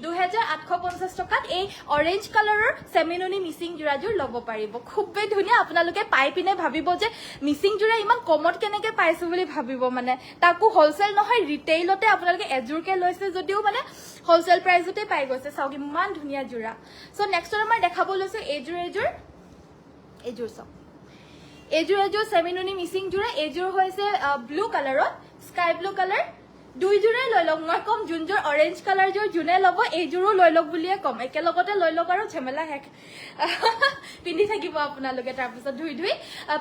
2850 টকাত এই অৰেঞ্জ কালাৰৰ সেমিনুনি মিসিং জোৰাযোৰ লব পাৰিব খুবই ধুনীয়া আপোনালোকে পাই পিনে ভাবিব যে মিসিং জোৰা ইমান কমত কেনেকে পাইছো বুলি ভাবিব মানে তাকো হোলসেল নহয় ৰিটেইলতে আপোনালোকে এজোৰকে লৈছে যদিও মানে হোলসেল প্ৰাইসতে পাই গৈছে চাওক ইমান ধুনীয়া জোৰা সো নেক্সট মই দেখাব লৈছো এজোৰ চাওক এজোৰ সেমিনুনি মিসিং জোৰা এজোৰ হৈছে ব্লু কালাৰত স্কাই ব্লু কালাৰ দুইজোৰে লৈ লওক মই কম যোনযোৰ অৰেঞ্জ কালাৰ যোৰ যোনে ল'ব এইজোৰো লৈ লওক বুলিয়ে কম একেলগতে লৈ লওক আৰু ঝেমেলা হেক পিন্ধি থাকিব আপোনালোকে তাৰপিছত ধুই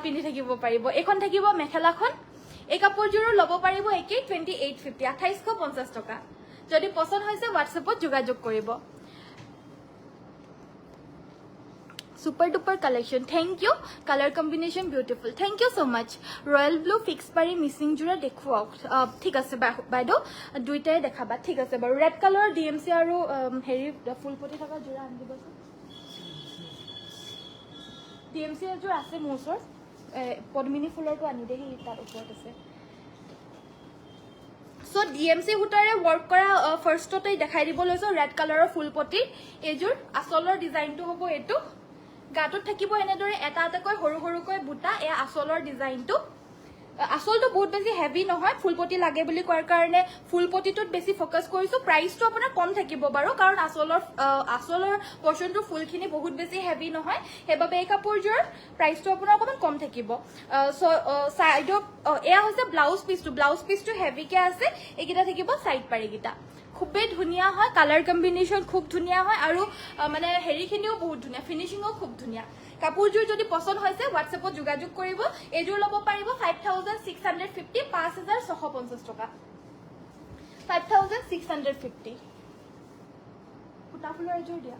পিন্ধি থাকিব পাৰিব এখন থাকিব মেখেলাখন এই কাপোৰযোৰো ল'ব পাৰিব একেই 2850 2850 টকা যদি পছন্দ হৈছে হোৱাটছএপত যোগাযোগ কৰিব Super duper collection. Thank you. Color combination beautiful. Thank you so much. Royal blue fix pari missing jura dekhuao. Thik ase baido duitai dekhaba. Thik ase baru red color DMC aru heri full poti thaka jura ani dibosu. DMC jura ase mosor podmini fuller to ani dehi tar uport ase. So DMC hutare work kora first to tai dekhai dibo loiso red color full poti ejur asolor design to hobo etu গাটত থাকিব এনেদৰে এটা এটাকৈ সৰু সৰুকৈ বুটা এ আসলৰ ডিজাইনটো আসলটো বহুত বেছি হেভি নহয় ফুলপটি লাগে বুলি কোৱাৰ কাৰণে ফুলপটিটোত বেছি ফোকাস কৰিছো প্ৰাইসটো আপোনাৰ কম থাকিব বাৰু কাৰণ আসলৰ পৰ্চনটো ফুলখিনি বহুত বেছি হেভি নহয় হেবাবে এই কাপোৰযোৰ প্ৰাইসটো আপোনাৰ অকমান কম থাকিব সো সাইড এয়া হৈছে ব্লাউজ পিসটো হেভি কে আছে এইকিটা থাকিব সাইড পাৰিকিটা খুবই ধুনিয়া হয় কালাৰ কম্বিনেশন খুব ধুনিয়া হয় আৰু মানে হেৰিখিনিও বহুত ধুনিয়া ফিনিশিংও খুব ধুনিয়া কাপোৰযোৰ যদি পছন্দ হৈছে হোৱাটছএপত যোগাযোগ কৰিব এযোৰ ল'ব পাৰিব 5650 5650 টকা 5650 ফুটা ফুলৰ এযোৰ দিয়া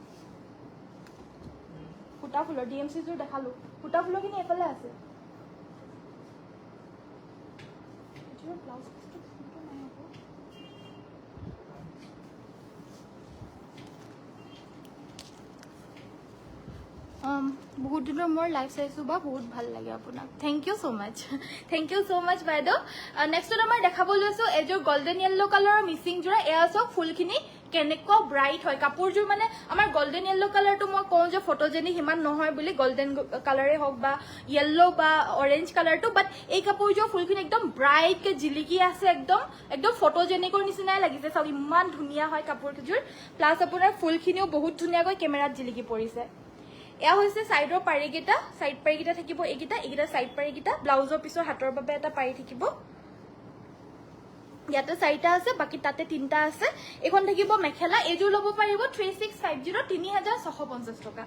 ফুটা ফুলৰ ডিএমসি যোৰ দেখালো ফুটা ফুলৰখিনি এফালে আছে এযোৰ ব্লাউজ বহুত দিনৰ মোৰ লাইভ চাইছো বা বহুত ভাল লাগে আপোনাক থ্যাংক ইউ সো মাচ বাইদেউ নেক্সট আমাৰ দেখাব লৈছো এযোৰ গোল্ডেন ইয়েলো কালাৰৰ মিসিং জোৰা এয়া চক ফুলখিনি কেনেকুৱা ব্ৰাইট হয় কাপোৰযোৰ মানে আমাৰ গোল্ডেন ইয়েলো কালাৰটো মই কওঁ যে ফটোজেনিক হিমান নহয় বুলি গোল্ডেন কালাৰে হওক বা ইয়েলো বা অৰেঞ্জ কালাৰটো বাট এই কাপোৰযোৰ ফুলখিনি একদম ব্ৰাইট কে জিলিকি আছে একদম ফটোজেনিকৰ নিচিনাই লাগিছে চাওক ইমান ধুনীয়া হয় কাপোৰযোৰ প্লাস আপোনাৰ ফুলখিনিও বহুত ধুনীয়াকৈ কেমেৰাত জিলিকি পৰিছে এয়া হৈছে সাইডৰ পাৰিকিটা সাইড পাৰিকিটা থাকিব এইকিটা সাইড পাৰিকিটা ব্লাউজৰ পিছৰ হাতৰ বাবে এটা পাৰি থাকিব ইয়াতে চাৰিটা আছে বাকি তাতে তিনটা আছে এখন থাকিব মেখেলা এযোৰ ল'ব পাৰিব 3650 3650 টকা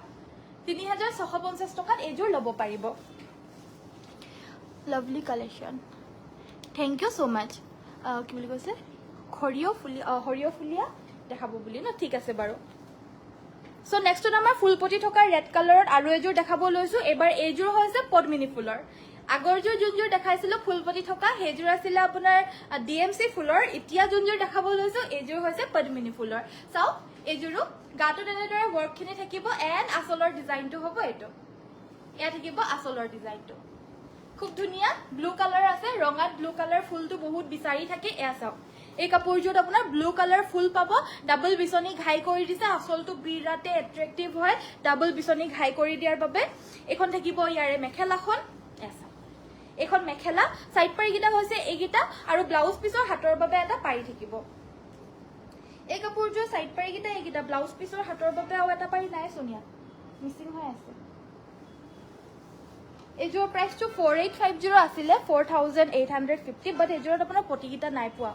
3650 টকাত এযোৰ ল'ব পাৰিব lovely collection thank you so much কি বুলি কৈছে হৰিয় ফুলিয়া দেখাব বুলি না ঠিক আছে বাৰু সো নেক্সট আমাৰ ফুলপটি থকা ৰেড কালাৰত আৰু এযোৰ দেখাব লৈছো এবাৰ এযোৰ হৈছে পদ্মিনী ফুলৰ আগৰযোৰ যোনযোৰ দেখাইছিল ফুলপটি থকা হেযোৰ আছিল আপোনাৰ ডিএমসি ফুলৰ এতিয়া যোনযোৰ দেখাব লৈছো এযোৰ হৈছে পদ্মিনী ফুলৰ চাও এযোৰো গাটো এনেদৰে ওয়াৰ্কখিনি থাকিব এন্ড আসলৰ ডিজাইনটো হ'ব এটো এয়া থাকিব আসলৰ ডিজাইনটো খুব ধুনীয়া ব্লু কালাৰ আছে ৰঙাত ব্লু কালাৰ ফুলটো বহুত বিচাৰি থাকে এয়া চাও এই কাপোৰযোৰ আপোনাৰ ব্লু কালাৰ ফুল পাব ডাবল বিছনি ঘাই কৰি দিছে আসলটো বিৰাতে এট্ৰাক্টিভ হয় ডাবল বিছনি ঘাই কৰি দিয়াৰ বাবে এখন থাকিব ইয়াৰে মেখেলাখন এসা এখন মেখেলা সাইড পাৰিকিটা হৈছে এইকিটা আৰু ব্লাউজ পিছৰ হাতৰ বাবে এটা পাৰি থাকিব এই কাপোৰযোৰ সাইড পাৰিকিটা এইকিটা ব্লাউজ পিছৰ হাতৰ বাবে আৰু এটা পাৰি নাই সোনিয়া মিসিং হৈ আছে এযোৰ প্ৰাইসটো 4850 আছিল 4850 বাট এযোৰত আপোনাৰ পটিকিটা নাই পোৱা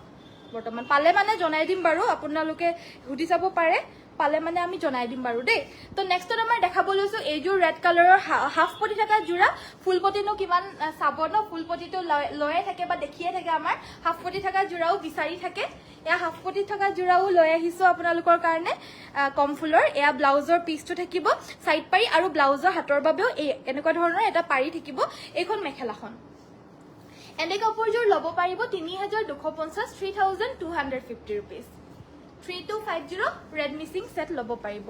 বৰ্তমান পালে মানে জনাই দিম বাৰু আপোনালোকে সুধি চাব পাৰে পালে মানে আমি জনাই দিম বাৰু দেই তো নেক্সটত আমাৰ দেখাব লৈছো এইযোৰ ৰেড কালাৰৰ হাফ পটি থকা জোৰা ফুল পটিনো কিমান চাব ন ফুল পটিটো লয়ে থাকে বা দেখিয়ে থাকে আমাৰ হাফ পটি থকা জোৰাও বিচাৰি থাকে এয়া হাফ পটি থকা জোৰাও লৈ আহিছো আপোনালোকৰ কাৰণে কম ফুলৰ এয়া ব্লাউজৰ পিচটো থাকিব সাইড পাৰি আৰু ব্লাউজৰ হাতৰ বাবেও এনেকুৱা ধৰণৰ এটা পাৰি থাকিব এইখন মেখেলাখন এনে কাপোৰযোৰ ল'ব পাৰিব 3250 3250 rupees 3250 red missing set ল'ব পাৰিব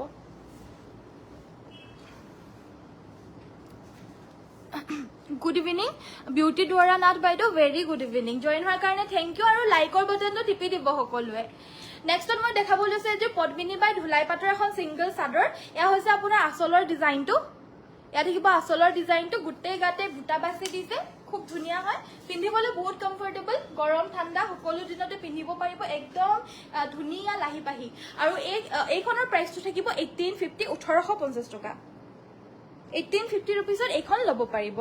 গুড ইভিনিং বিউটি দুৱাৰা নাথ বাইদেউ ভেৰি গুড ইভিনিং জইন হোৱাৰ কাৰণে থেংক ইউ আৰু লাইকৰ বটনটো টিপি দিব সকলোৱে নেক্সটত মই দেখাব লৈছো যে পদ্মিনী বাই ধুলাই পাটৰ এখন সিংগল চাদৰ এয়া হৈছে আপোনাৰ আচলৰ ডিজাইনটো এয়া দেখিব আচলৰ ডিজাইনটো গোটেই গাতে বুটা বাছি দিছে খুব ধুনিয়া হয় পিন্ধিবলৈ বহুত কমফৰ্টেবল গৰম ঠাণ্ডা সকলো দিনতে পিন্ধিব পাৰিব একদম ধুনিয়া লাহি পাহি আৰু এইখনৰ প্ৰাইসটো থাকিব 1850 1850 টকা 1850 rupeesত এইখন ল'ব পাৰিব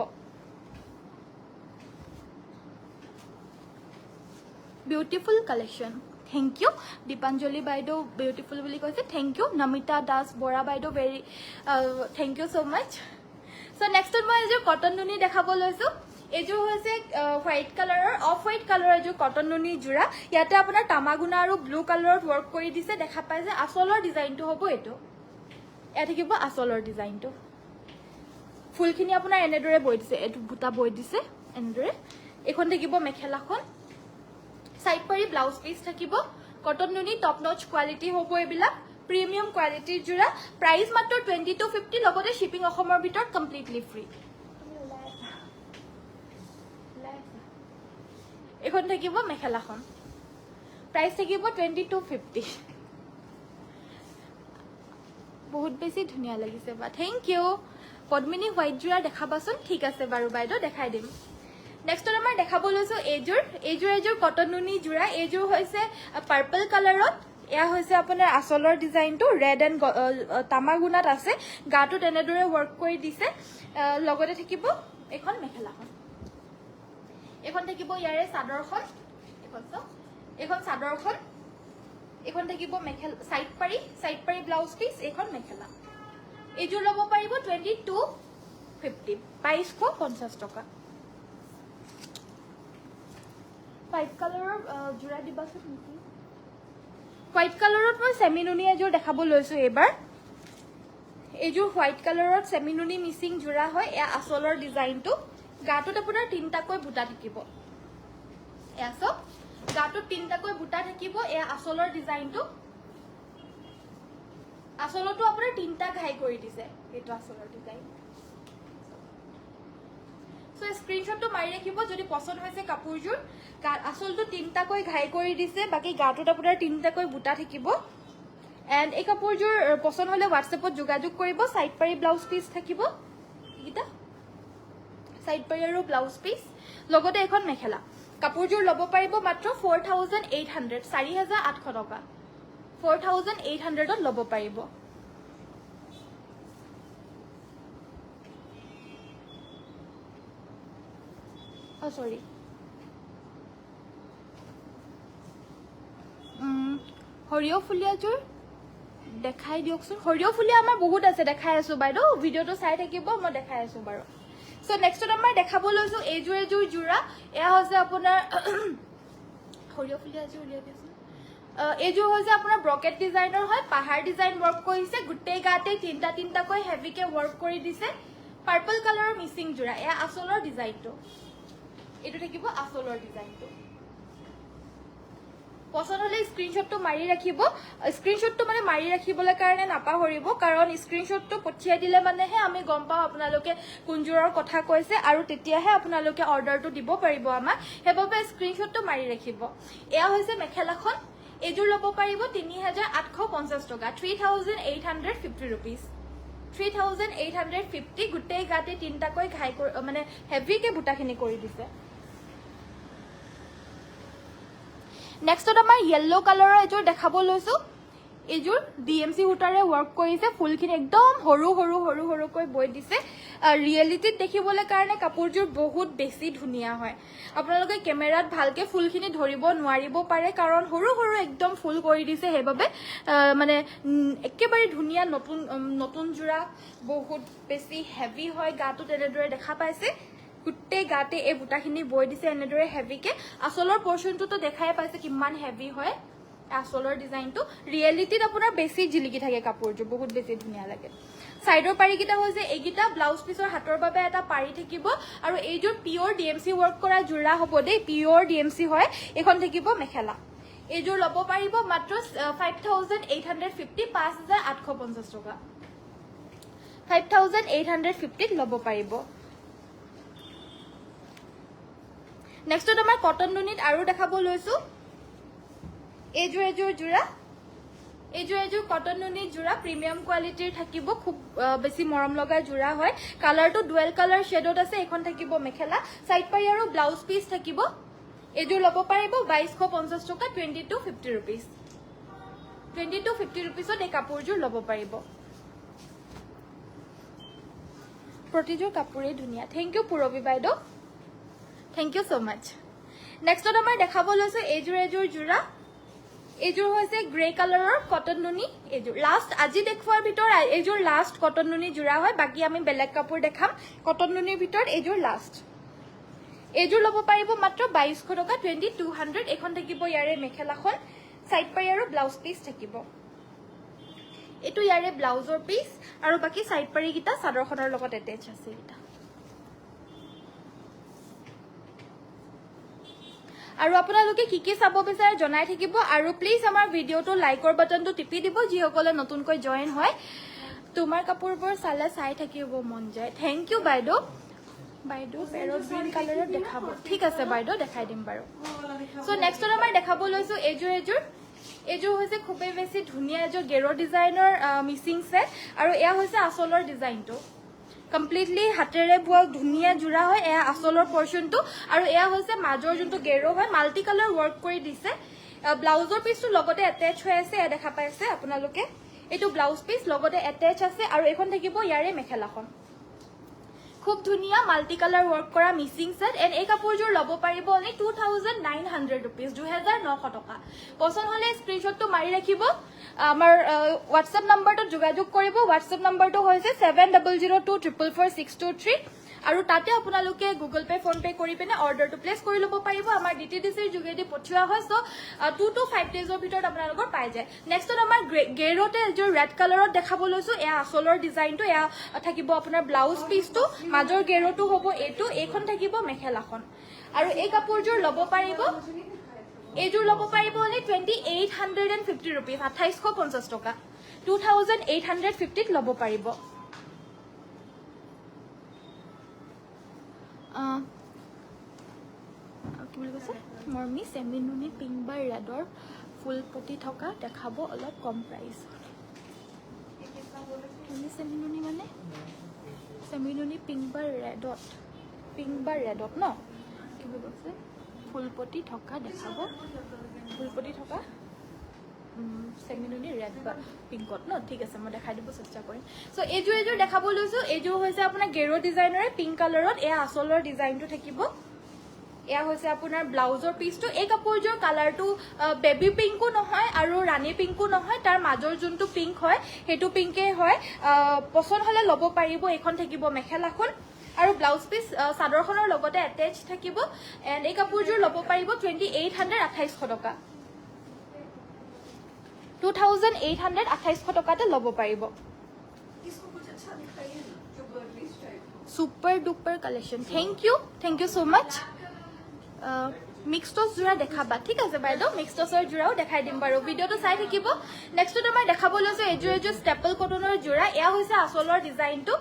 beautiful collection thank you Dipanjali বাইদেউ বিউটিফুল বুলি কৈছে থ্যাংক ইউ নমিতা দাস বৰা বাইদেউ very thank you so much so next মই এযোৰ কটন নুনি দেখাব লৈছো এযোৰ হৈছে হোৱাইট কালাৰৰ অফ হোৱাইট কালাৰৰ এযোৰ কটন নুনি জোৰা ইয়াতে আপোনাৰ তামাগুনা আৰু ব্লু কালাৰত ৱৰ্ক কৰি দিছে দেখা পাই যে আচলৰ ডিজাইনটো হ'ব এটো এয়া থাকিব আচলৰ ডিজাইনটো ফুলখিনি আপোনাৰ এনেদৰে বৈ দিছে এটো বুটা বৈ দিছে এনেদৰে এখন থাকিব মেখেলাখন সাইড পাৰি ব্লাউজ পিস থাকিব কটন নুনি টপ নচ কোৱালিটি হ'ব এবিলাক প্ৰিমিয়াম কোৱালিটিৰ জোৰা প্ৰাইস মাত্ৰ 2250 লগতে শিপিং অসমৰ ভিতৰত কমপ্লিটলি ফ্ৰী এখন থাকিব মেখেলাখন প্ৰাইস থাকিব 2250 বহুত বেছি ধুনিয়া লাগিছে বা থ্যাংক ইউ পদ্মিনী হোৱাইট জোৰা দেখাবাচোন ঠিক আছে বাৰু বাইদেউ দেখাই দিম নেক্সট আমাৰ দেখাব লৈছো এইযোৰ কটন নুনি জোৰা এইযোৰ হৈছে পাৰ্পল কালাৰত এয়া হৈছে আপোনাৰ আচলৰ ডিজাইনটো ৰেড এণ্ড তামাগুনাত আছে গাটো তেনেদৰে ৱৰ্ক কৰি দিছে লগতে থাকিব এখন মেখেলাখন এখন থাকিব ইয়াৰে চাদৰখন এখন চাদৰখন এখন থাকিব মেখেলা সাইড পাৰি ব্লাউজ পিস এখন মেখেলা এইযোৰ ল'ব পাৰিব 2250 2250 টকা হোৱাইট কালাৰৰ জোৰা দিবাচোন নেকি হোৱাইট কালাৰত মই সেমিনুনি এযোৰ দেখাব লৈছো এবাৰ এইযোৰ হোৱাইট কালাৰত সেমিনুনি মিসিং জোৰা হয় এয়া আচলৰ ডিজাইনটো গাটোত আপোনাৰ তিনটাকৈ বুটা থাকিব এয়া সব গাটোত তিনটাকৈ বুটা থাকিব এয়া আচলৰ ডিজাইনটো আচলটো আপোনাৰ তিনটা ঘাই কৰি দিছে এটো আচলৰ ডিজাইন সো স্ক্ৰিনশ্বটটো মাৰি ৰাখিব যদি পছন্দ হৈছে কাপোৰযোৰ আচলটো তিনটাকৈ ঘাই কৰি দিছে বাকি গাটোত আপোনাৰ তিনটাকৈ বুটা থাকিব এণ্ড এই কাপোৰযোৰ পছন্দ হলে হোৱাটছএপত যোগাযোগ কৰিব সাইড পাৰি ব্লাউজ পিস থাকিব এটা সাইড পাৰি আৰু ব্লাউজ পিস লগতে এখন মেখেলা কাপোৰযোৰ ল'ব পাৰিব মাত্ৰ 4800 4800 টকা 4800 ত ল'ব পাৰিব সৰি হৰিয় ফুলিয়াযোৰ দেখাই দিয়কচোন হৰিয় ফুলিয়া আমাৰ বহুত আছে দেখাই আছো বাইদেউ ভিডিঅটো চাই থাকিব মই দেখাই আছো বাৰু সো নেক্সটত আমাৰ দেখাব লৈছো এইযোৰ জোৰা এয়া হৈছে আপোনাৰ হৰিয় ফুলিয়াযোৰ উলিয়াই দিয়কচোন এইযোৰ হৈছে আপোনাৰ ব্ৰকেট ডিজাইনৰ হয় পাহাৰ ডিজাইন ৱৰ্ক কৰিছে গোটেই গাতে তিনটাকৈ হেভিকে ৱৰ্ক কৰি দিছে পাৰ্পল কালাৰৰ মিসিং জোৰা এয়া আচলৰ ডিজাইনটো এটো থাকিব আচলৰ ডিজাইনটো পছন্দ হলে স্ক্ৰিনশ্বটটো মাৰি ৰাখিব স্ক্ৰিনশ্বটটো মানে মাৰি ৰাখিবলৈ কাৰণে নাপাহৰিব কাৰণ স্ক্ৰিনশ্বটটো পঠিয়াই দিলে মানেহে আমি গম পাওঁ আপোনালোকে কোনজোৰৰ কথা কৈছে আৰু তেতিয়াহে আপোনালোকে অৰ্ডাৰটো দিব পাৰিব আমাক হেবাবে স্ক্ৰিনশ্বটটো মাৰি ৰাখিব এয়া হৈছে মেখেলাখন এইযোৰ ল'ব পাৰিব 3850 টকা 3850 rupees 3850 গোটেই গাতে তিনটাকৈ ঘাই মানে হেভিকে বুটাখিনি কৰি দিছে নেক্সটত আমাৰ ইয়েলো কালাৰৰ এযোৰ দেখাব লৈছো এইযোৰ DMC সূতাৰে ৱৰ্ক কৰিছে ফুলখিনি একদম সৰু সৰু সৰু সৰুকৈ বৈ দিছে ৰিয়েলিটিত দেখিবলৈ কাৰণে কাপোৰযোৰ বহুত বেছি ধুনীয়া হয় আপোনালোকে কেমেৰাত ভালকে ফুলখিনি ধৰিব নোৱাৰিব পাৰে কাৰণ সৰু সৰু একদম ফুল কৰি দিছে হেবাবে মানে একেবাৰে ধুনীয়া নতুন নতুন জোৰা বহুত বেছি হেভি হয় গাটো তেনেদৰে দেখা পাইছে গুটে গাতে এই বুটাখিনি বৈ দিছে এনেদৰে হেভিকে আসলৰ পোৰশনটো দেখাই পাইছে কিমান হেভি হয় আসলৰ ডিজাইনটো ৰিয়েলিটিত আপোনাৰ বেছি জিলিকি থাকে কাপোৰযোৰ বহুত বেছি ধুনীয়া লাগে সাইডৰ পাৰিকিটা হৈছে এইগিটা ব্লাউজ পিছৰ হাতৰ বাবে এটা পাৰি থাকিব আৰু এইযোৰ পিওৰ DMC ৱৰ্ক কৰা জোৰা হ'ব দেই পিওৰ DMC হয় এখন থাকিব মেখেলা এইযোৰ ল'ব পাৰিব মাত্ৰ 5850 5850 টকা 5850 ল'ব পাৰিব নেক্সটত আমাৰ কটন নুনিত আৰু দেখাব লৈছো এইযোৰ জোৰা কটন নুনি জোৰা প্ৰিমিয়াম কোৱালিটিৰ থাকিব খুব বেছি মৰম লগা জোৰা হয় কালাৰটো ডুৱেল কালাৰ শেডত আছে এখন থাকিব মেখেলা সাইড পাৰি আৰু ব্লাউজ পিস থাকিব এইযোৰ ল'ব পাৰিব 2250 টকা 2250 रुपीस 2250 रुपीसত এই কাপোৰযোৰ ল'ব পাৰিব প্ৰতিযোৰ কাপোৰে ধুনীয়া থ্যাংক ইউ পুৰবি বাইদেউ থ্যাংক ইউ সো মাচ নেক্সটত আমাৰ দেখাব লৈছো এইযোৰ জোৰা এইযোৰ হৈছে গ্ৰে কালাৰৰ কটন নুনি এইযোৰ লাষ্ট আজি দেখুৱাৰ ভিতৰ এইযোৰ লাষ্ট কটন নুনি জোৰা হয় বাকি আমি বেলেগ কাপোৰ দেখাম কটন নুনিৰ ভিতৰ এইযোৰ লাষ্ট এইযোৰ ল'ব পাৰিব মাত্ৰ 2200 টকা 2200 এখন থাকিব ইয়াৰে মেখেলাখন সাইড পাৰি আৰু ব্লাউজ পিস থাকিব এটো ইয়াৰে ব্লাউজৰ পিস আৰু বাকি সাইড পাৰি গিটা চাদৰখনৰ লগত এটেচ আছে এটা আৰু আপোনালোকে কি চাব বিচাৰে জনাই থাকিব আৰু প্লিজ আমাৰ ভিডিওটো লাইকৰ বাটনটো টিপি দিব যিসকলে নতুনকৈ জয়েন হয় তোমাৰ কাপোৰবোৰ চালে চাই থাকিব মন যায় থ্যাংক ইউ বাইদেউ পেৰট গ্ৰীন কালাৰত দেখাব ঠিক আছে বাইদেউ দেখাই দিম বাৰু সো নেক্সটত আমাৰ দেখাব লৈছো এইযোৰ হৈছে খুবেই বেছি ধুনীয়া এযোৰ গেৰো ডিজাইনৰ মিচিং সেট আৰু এয়া হৈছে আসলৰ ডিজাইনটো কমপ্লিটলি হাতেৰে বোৱা ধুনীয়া জোৰা হয় এয়া আসলৰ পোৰশনটো আৰু এয়া হৈছে মাজৰ যোনটো গেৰো হয় মাল্টি কালাৰ ৱৰ্ক কৰি দিছে ব্লাউজৰ পিসটো লগতে এটেচ হৈ আছে এ দেখা পাইছে আপোনালোকে এটো ব্লাউজ পিস লগতে এটেচ আছে আৰু এখন থাকিব ইয়াৰে মেখেলাখন খুব ধুনীয়া মাল্টি কালাৰ ৱৰ্ক কৰা মিচিং সেট এন্ড এই কাপোৰযোৰ ল'ব পাৰিব অনলি 2900 रुपीस 2900 টকা পছন্দ হলে স্ক্ৰিনশ্বটটো মাৰি ৰাখিব আমাৰ WhatsApp নম্বৰটো যোগাযোগ কৰিব WhatsApp নম্বৰটো হৈছে 7002444623 আৰু তাতে আপোনালোকে গুগল পে ফোন পে কৰি পিনে অৰ্ডাৰটো প্লেস কৰি ল'ব পাৰিব আমাৰ DTDCৰ যোগেদি পঠিওৱা হয় সো 2 to 5 ডেজৰ ভিতৰত আপোনালোকৰ পাই যায় নেক্সটত আমাৰ গেৰোতে যে ৰেড কালাৰত দেখাব লৈছো এয়া আসলৰ ডিজাইনটো এয়া থাকিব আপোনাৰ ব্লাউজ পিসটো মাজৰ গেৰোটো হ'ব এটো এখন থাকিব মেখেলাখন আৰু এই কাপোৰযোৰ ল'ব পাৰিব এইযোৰ ল'ব পাৰিব অনলি 2850 रुपीस 2850 টকা 2850 ল'ব পাৰিব কি বুলি কৈছে মৰমি সেমিনুনি পিংক বা ৰেডৰ ফুল পটি থকা দেখাব অলপ কম প্ৰাইস সেমিনুনি মানে সেমিনুনি পিংক বা ৰেডত ন কি বুলি কৈছে ফুল পটি থকা দেখাব ফুল পটি থকা সেমিনুনি ৰেড বা পিংকত ন ঠিক আছে মই দেখাই দিব চেষ্টা কৰিম সো এইযোৰ দেখাব লৈছো এইযোৰ হৈছে আপোনাৰ গেৰো ডিজাইনৰে পিংক কালাৰত এয়া আসলৰ ডিজাইনটো থাকিব এয়া হৈছে আপোনাৰ ব্লাউজৰ পিসটো এই কাপোৰযোৰ কালাৰটো বেবি পিংকো নহয় আৰু ৰাণী পিংকো নহয় তাৰ মাজৰ যোনটো পিংক হয় হেতু পিংকে হয় পছন্দ হলে ল'ব পাৰিব এখন থাকিব মেখেলাখন আৰু ব্লাউজ পিস চাদৰখনৰ লগতে এটেচ থাকিব এন্ড এই কাপোৰযোৰ ল'ব পাৰিব 2828 টকা 2828 টকাতে ল'ব পাৰিব super duper collection thank you so much mix टस जोड़ा देखाबा ठीक আছে বাইদেউ মিক্স টসৰ জোড়াও দেখাই দিম বাৰু ভিডিওটো চাই থাকিব নেক্সটটো মই দেখাব লৈছো এজো ষ্টেপল কটনৰ জোড়া এয়া হৈছে আসলৰ ডিজাইনটো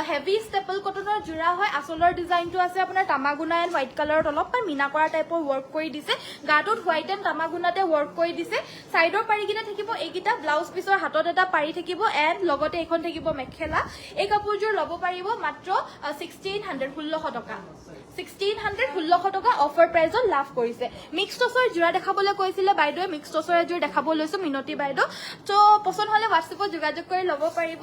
হেভি ষ্টেপল কটনৰ জোড়া হয় আসলৰ ডিজাইনটো আছে আপোনাৰ তামাগুনা এন্ড হোৱাইট কালাৰত অলপমান মিনা কৰা টাইপৰ ৱৰ্ক কৰি দিছে গাটোত হোৱাইট এন্ড তামাগুনাতে ৱৰ্ক কৰি দিছে সাইডৰ পাৰিকিটা থাকিব এইকিটা ব্লাউজ পিছৰ হাতত এটা পাৰি থাকিব এন্ড লগতে এখন থাকিব মেখেলা এই কাপোৰযোৰ ল'ব পাৰিব মাত্ৰ 1600 টকা 1600 1600 টকা অফাৰ প্ৰাইজত লাভ কৰিছে মিক্স টছৰ জোৰা দেখাবলৈ কৈছিলে বাইদেৱে মিক্স টছৰ এযোৰ দেখাব লৈছো মিনতি বাইদেউ তো পছন্দ হলে হোৱাটছএপত যোগাযোগ কৰি ল'ব পাৰিব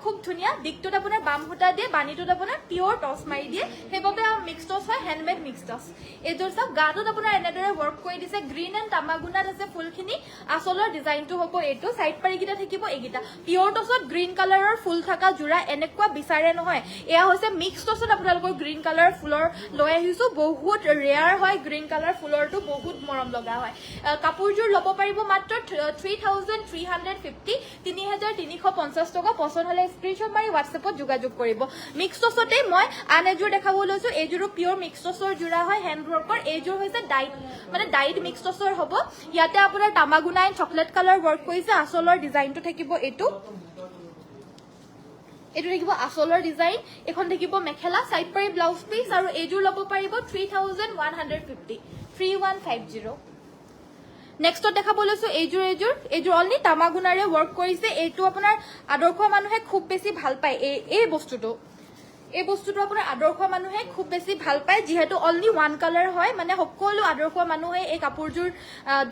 খুব ধুনীয়া দিকটোত আপোনাৰ বাম সূতা দিয়ে বাণীটোত আপোনাৰ পিয়ৰ টছ মাৰি দিয়ে সেইবাবে মিক্স টছ হয় হেণ্ডমেড মিক্স টছ এইযোৰ চাওক গাটোত আপোনাৰ এনেদৰে ৱৰ্ক কৰি দিছে গ্ৰীণ এণ্ড তামাগুনাত আছে ফুলখিনি আচলৰ ডিজাইনটো হ'ব এইটো সাইড পাৰিকেইটা থাকিব এইকেইটা পিয়ৰ টছত গ্ৰীণ কালাৰৰ ফুল থকা জোৰা এনেকুৱা বিচাৰে নহয় এয়া হৈছে মিক্স টছত আপোনালোকৰ গ্ৰীণ কালাৰ ফুলৰ লৈ আহিছো বহুত ৰেয়াৰ হয় গ্ৰীণ কালাৰ ফুলৰটো বহুত মৰম লগা হয় কাপোৰযোৰ ল'ব পাৰিব মাত্ৰ 3350 3350 টকা পছন্দ হলে স্ক্ৰিনশ্বট মাৰি হোৱাটছএপত যোগাযোগ কৰিব মিক্স টছতে মই আন এযোৰ দেখাব লৈছো এইযোৰো পিয়ৰ মিক্স টছৰ জোৰা হয় হেণ্ড ৱৰ্কৰ এইযোৰ হৈছে ডাইট মিক্স টছৰ হ'ব ইয়াতে আপোনাৰ তামাগুনা এণ্ড চকলেট কালাৰ ৱৰ্ক কৰিছে আচলৰ ডিজাইনটো থাকিব এইটো থাকিব আচলৰ ডিজাইন এখন থাকিব মেখেলা সাইড পাৰি ব্লাউজ পিস আৰু এইযোৰ ল'ব পাৰিব 3150 3150 নেক্সটত দেখাব লৈছো এইযোৰ অনলি তামাগুনাৰে ৱৰ্ক কৰিছে এইটো আপোনাৰ আদৰ্শ মানুহে খুব বেছি ভাল পায় এই বস্তুটো আপোনাৰ আদৰ্শ মানুহে খুব বেছি ভাল পায় যিহেতু অনলি ওৱান কালাৰ হয় মানে সকলো আদৰ্শ মানুহে এই কাপোৰযোৰ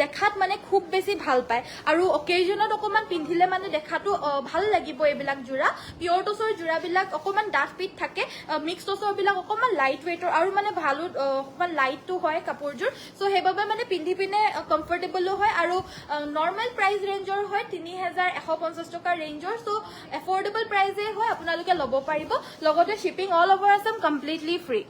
দেখাত মানে খুব বেছি ভাল পায় আৰু অকেজনত অকমান পিন্ধিলে মানে দেখাটো ভাল লাগিব এইবিলাক জোৰা পিয়ৰ টছৰ জোৰাবিলাক অকমান ডাঠ পিঠ থাকে মিক্স টছৰ বিলাক অকমান লাইট ৱেইটৰ আৰু মানে ভালো অকমান লাইটটো হয় কাপোৰযোৰ সো সেইবাবে মানে পিন্ধি পিনে কমফৰ্টেবলো হয় আৰু নৰ্মেল প্ৰাইস ৰেঞ্জৰ হয় 3150 টকা ৰেঞ্জৰ সো এফৰ্ডেবল প্ৰাইজে হয় আপোনালোকে ল'ব পাৰিব লগতে shipping all over Assam completely free.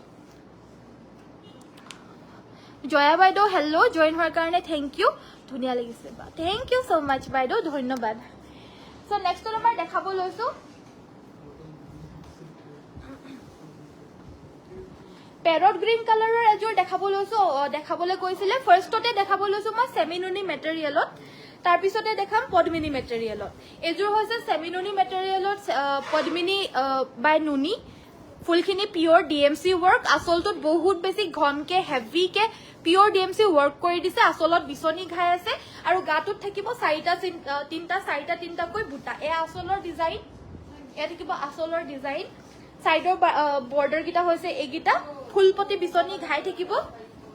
Joya Baido, hello, join her karne, thank you. Dhuniya lagise ba. Thank you so much, Baido, dhonnobad. So next to amar dekhabo loisu. Parrot green color ejor dekhabo loisu, dekhabole koisile. First tote dekhabo loisu ma semi nuni materialot. তাৰ পিছতে দেখাম পদ্মিনী মেটেৰিয়েলত এযোৰ হৈছে semi নুনি মেটেৰিয়েলত পদ্মিনী বাই নুনি ফুলখিনি পিয়ৰ DMC work আসলটোত বহুত বেছি ঘনকে হেভিকে পিয়ৰ ডিএমসি ৱৰ্ক কৰি দিছে আসলত বিছনি ঘাই আছে আৰু গাটোত থাকিব তিনটা কৈ বুটা এ আসলৰ ডিজাইন এ থাকিব আসলৰ ডিজাইন সাইডৰ বৰ্ডাৰ কিটা হৈছে এগিটা ফুলপতি বিছনি ঘাই থাকিব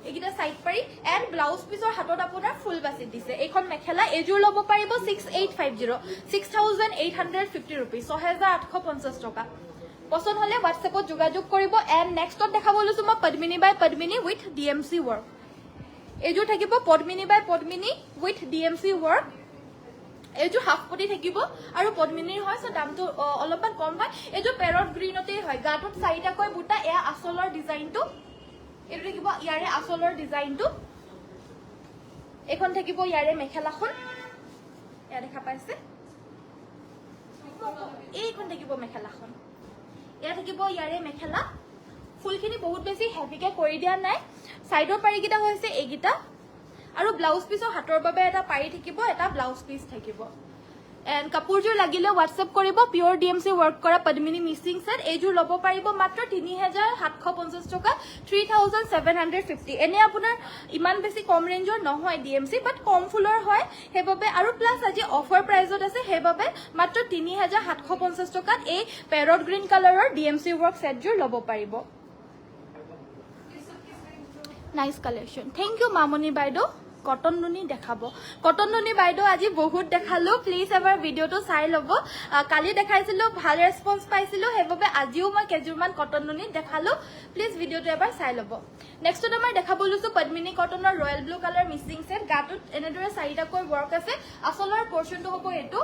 এগিটা সাইড পাৰি এন্ড ব্লাউজ পিছৰ হাতত আপোনাৰ ফুল বাছি দিছে এইখন মেখেলা এযোৰ ল'ব পাৰিব 6850 रुपीस 6850 টকা পছন্দ হলে হোৱাটছএপত যোগাযোগ কৰিব এন্ড নেক্সটত দেখাব লৈছো মই পদ্মিনী by Padmini with DMC work এযোৰ থাকিব Padmini by Padmini with DMC work এযোৰ হাফ পটি থাকিব আৰু পদ্মিনীৰ হয় সো দামটো অলপমান কম হয় এযোৰ পেৰট গ্ৰীনতে হয় গাটোত চাৰিটা কৈ বুটা এয়া আসলৰ ডিজাইনটো এটো থাকিব ইয়াৰে আসলৰ ডিজাইনটো এখন থাকিব ইয়াৰে মেখেলাখন ইয়া দেখা পাইছে এইখন থাকিব মেখেলাখন ইয়া থাকিব ইয়াৰে মেখেলা ফুলখিনি বহুত বেছি হেভিকে কৰি দিয়া নাই সাইডৰ পাৰিকিটা হৈছে এগিটা আৰু ব্লাউজ পিছৰ হাতৰ বাবে এটা পাৰি থাকিব এটা ব্লাউজ পিস থাকিব এন্ড কাপোৰযোৰ লাগিলে হোৱাটছএপ কৰিব পিয়ৰ ডিএমসি ৱৰ্ক কৰা পদ্মিনী মিক্সিং সেট এইযোৰ ল'ব পাৰিব মাত্ৰ 3750 টকা 3750 এনে আপোনাৰ ইমান বেছি কম ৰেঞ্জৰ নহয় ডিএমসি বাট কম ফুলৰ হয় হেবাবে আৰু প্লাস আজি অফাৰ প্ৰাইজত আছে হেবাবে মাত্ৰ 3750 টকাত এই পেৰট গ্ৰীন কালাৰৰ ডিএমসি ৱৰ্ক সেটযোৰ ল'ব পাৰিব nice collection thank you Mamoni বাইদো কটন নুনি দেখাব কটন নুনি বাইদো আজি বহুত দেখালো প্লিজ এবাৰ ভিডিওটো চাই লব কালি দেখাইছিলো ভাল ৰেসপন্স পাইছিলো হেবাবে আজিও মই কেজুৰমান কটন নুনি দেখালো প্লিজ ভিডিওটো এবাৰ চাই লব নেক্সটত আমাৰ দেখাব লৈছো পদ্মিনী কটনৰ royal blue colour mixing set গাটোত এনেদৰে চাৰিটা কৈ ৱৰ্ক আছে আসলৰ পোৰশনটো হ'ব এটো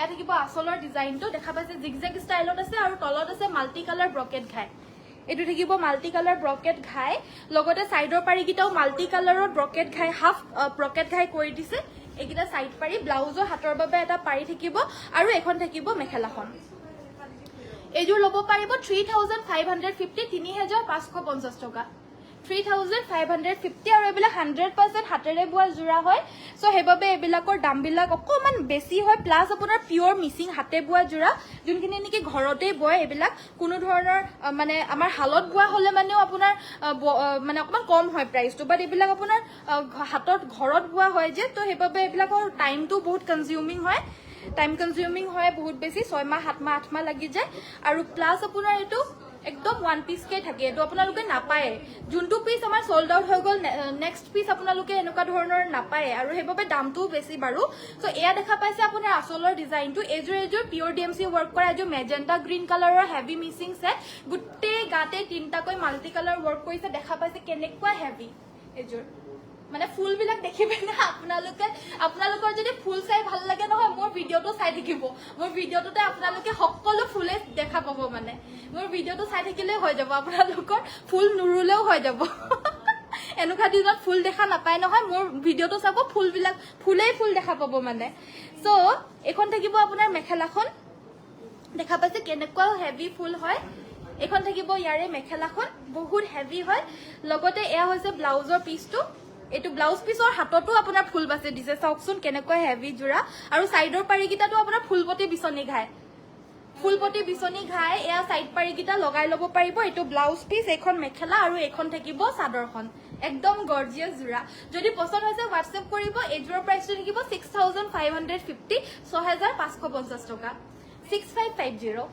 এ থাকিব আসলৰ ডিজাইনটো দেখা পাইছে জিগজেগ ষ্টাইলত আছে আৰু তলত আছে মাল্টি কালাৰ ব্ৰকেট ঘাই এটো থাকিব মাল্টি কালাৰ ব্ৰকেট ঘাই লগতে সাইডৰ পাৰিকিটাও মাল্টি কালাৰৰ ব্ৰকেট ঘাই হাফ ব্ৰকেট ঘাই কৰি দিছে এগিটা সাইড পাৰি ব্লাউজৰ হাতৰ বাবে এটা পাৰি থাকিব আৰু এখন থাকিব মেখেলাখন এযোৰ ল'ব পাৰিব 3550 3550 টকা 3550 আৰু এবিলা 100% হাতেৰে বোৱা জোৰা হয় সো হেবাবে এবিলাকৰ দামবিলাক অকমান বেছি হয় প্লাস আপোনাৰ পিয়ৰ মিচিং হাতে বোৱা জোৰা যোনখিনি নেকি ঘৰতে বয় এবিলাক কোনো ধৰণৰ মানে আমাৰ হালত বোৱা হলে মানেও আপোনাৰ মানে অকমান কম হয় প্ৰাইসটো বাট এবিলাক আপোনাৰ হাতত ঘৰত বোৱা হয় যে তো হেবাবে এবিলাকৰ টাইমটো বহুত কনজিউমিং হয় টাইম কনজিউমিং হয় বহুত বেছি 6 মাহ 7 মাহ 8 মাহ লাগি যায় আৰু প্লাস আপোনাৰ এটো একদম ওয়ান পিচকে থাকে এইটো আপোনালোকে নাপায় যোনটো পিচ আমাৰ সোল্ড আউট হৈ গ'ল নেক্সট পিচ আপোনালোকে এনেকুৱা ধৰণৰ নাপায় আৰু সেইবাবে দামটোও বেছি বাৰু সো এয়া দেখা পাইছে আপোনাৰ আচলৰ ডিজাইনটো এযোৰ পিওৰ ডিএমচি ৱৰ্ক কৰা এযোৰ মেজেণ্টা গ্ৰীণ কালাৰৰ হেভি মিচিং ছেট গোটেই গাতে তিনিটাকৈ মাল্টি কালাৰ ৱৰ্ক কৰিছে দেখা পাইছে কেনেকুৱা হেভি এযোৰ মানে ফুল বিলাক দেখিবে না আপোনালোকৰ যদি ফুল চাই ভাল লাগে নহয় মোৰ ভিডিঅটো চাই থাকিব মোৰ ভিডিঅটোতে আপোনালোকে সকলো ফুলে দেখা পাব মানে মোৰ ভিডিঅটো চাই থাকিলে হৈ যাব আপোনালোকৰ ফুল নুৰুলেও হৈ যাব এনেকুৱা দিনত ফুল দেখা নাপায় নহয় মোৰ ভিডিঅটো চাব ফুলবিলাক ফুলেই ফুল দেখা পাব মানে সো এখন থাকিব আপোনাৰ মেখেলাখন দেখা পাইছে কেনেকুৱা হেভি ফুল হয় এখন থাকিব ইয়াৰে মেখেলাখন বহুত হেভি হয় লগতে এয়া হৈছে ব্লাউজৰ পিচটো এটো ব্লাউজ পিসৰ হাতটো আপোনাৰ ফুল বাছে দিছে চাওকচোন কেনেকুৱা হেভি জোৰা আৰু সাইডৰ পাৰিকিটাটো আপোনাৰ ফুলপতি বিচনি ঘাই এয়া সাইড পাৰিকিটা লগাই লব পাৰিব এটো ব্লাউজ পিস এখন মেখেলা আৰু এখন থাকিব চাদৰখন একদম গৰ্জিয়াস জোৰা যদি পছন্দ হৈছে WhatsApp কৰিব এজোৰৰ প্ৰাইসটো থাকিব 6550 6550 টকা 6550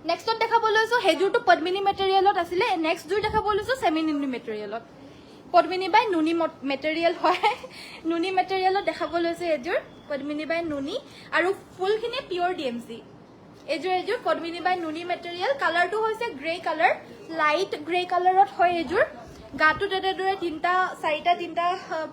নেক্সটত দেখাব লৈছো হেজুৰটো পদ্মিনী মেটেৰিয়েলত আছিল নেক্সট জোৰ দেখাব লৈছো সেমি নুনি মেটেৰিয়েলত পদ্মিনী বাই নুনি মেটেৰিয়েল হয় নুনি মেটেৰিয়েলত দেখাব লৈছে এজোৰ পদ্মিনী বাই নুনি আৰু ফুলখিনি পিওৰ ডিএমচি এজোৰ পদ্মিনী বাই নুনি মেটেৰিয়েল কালাৰটো হৈছে গ্ৰে কালাৰ লাইট গ্ৰে কালাৰত হয় এজোৰ গাটো তেদৰে তিনটা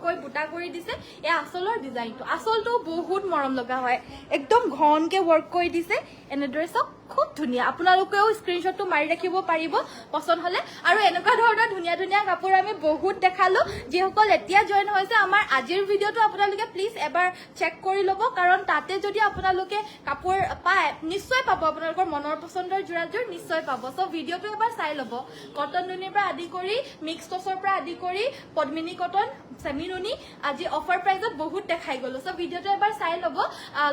কৈ বুটা কৰি দিছে এ আসলৰ ডিজাইনটো আসলটো বহুত মৰম লগা হয় একদম ঘনকে ওয়াৰ্ক কৰি দিছে এনেদৰে সব খুব ধুনিয়া আপোনালোকেও স্ক্ৰিনশ্বটটো মাৰি ৰাখিব পাৰিব পছন্দ হলে আৰু এনেকুৱা ধৰণৰ ধুনিয়া কাপোৰ আমি বহুত দেখালো যিসকল এতিয়া জয়েন হৈছে আমাৰ আজিৰ ভিডিঅটো আপোনালোকে প্লিজ এবাৰ চেক কৰি ল'ব কাৰণ তাতে যদি আপোনালোকে কাপোৰ পায় নিশ্চয় পাব আপোনালোকৰ মনৰ পছন্দৰ জোৰাজোৰ নিশ্চয় পাব সো ভিডিঅটো এবাৰ চাই ল'ব কটন নুনিৰ পৰা আদি কৰি মিক্স টছৰ পৰা আদি কৰি পদ্মিনী কটন সেমি নুনি আজি অফাৰ প্ৰাইজত বহুত দেখাই গলো সো ভিডিঅটো এবাৰ চাই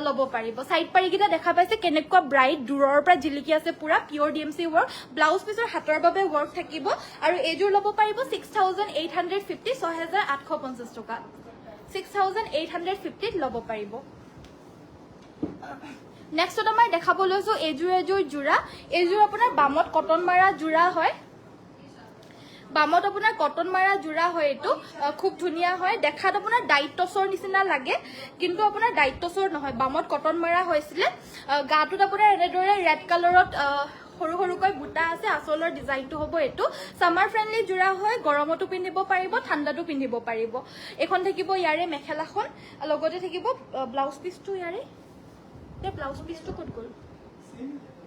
ল'ব পাৰিব সাইড পাৰিকিটা দেখা পাইছে কেনেকুৱা ব্ৰাইট দূৰৰ পৰা জিলিকি আছে পুৰা পিওৰ ডিএমচি ৱৰ্ক ব্লাউজ পিছৰ হাতৰ বাবে ৱৰ্ক থাকিব আৰু এজোৰ ল'ব পাৰিব 6850 6850 টকা 6850 ল'ব পাৰিব নেক্সটত আমাৰ দেখাব লৈছো এজোৰ জোৰা এজোৰ আপোনাৰ বামত কটন মাৰা জোৰা হয় বামত আপোনাৰ কটন মাৰা জোৰা হয় এটো খুব ধুনিয়া হয় দেখাত আপোনাৰ ডাইট টছৰ নিচিনা লাগে কিন্তু আপোনাৰ ডাইট টছৰ নহয় বামত কটন মাৰা হৈছিল গাটোত আপোনাৰ এনেদৰে ৰেড কালাৰত সৰু বুটা আছে আসলৰ ডিজাইনটো হ'ব এটো সামাৰ ফ্ৰেন্ডলি জোৰা হয় গৰমতো পিন্ধিব পাৰিব ঠাণ্ডাতো পিন্ধিব পাৰিব এখন থাকিব ইয়াৰে মেখেলাখন লগতে থাকিব ব্লাউজ পিসটো ইয়াৰে ব্লাউজ পিসটো ক'ত গ'ল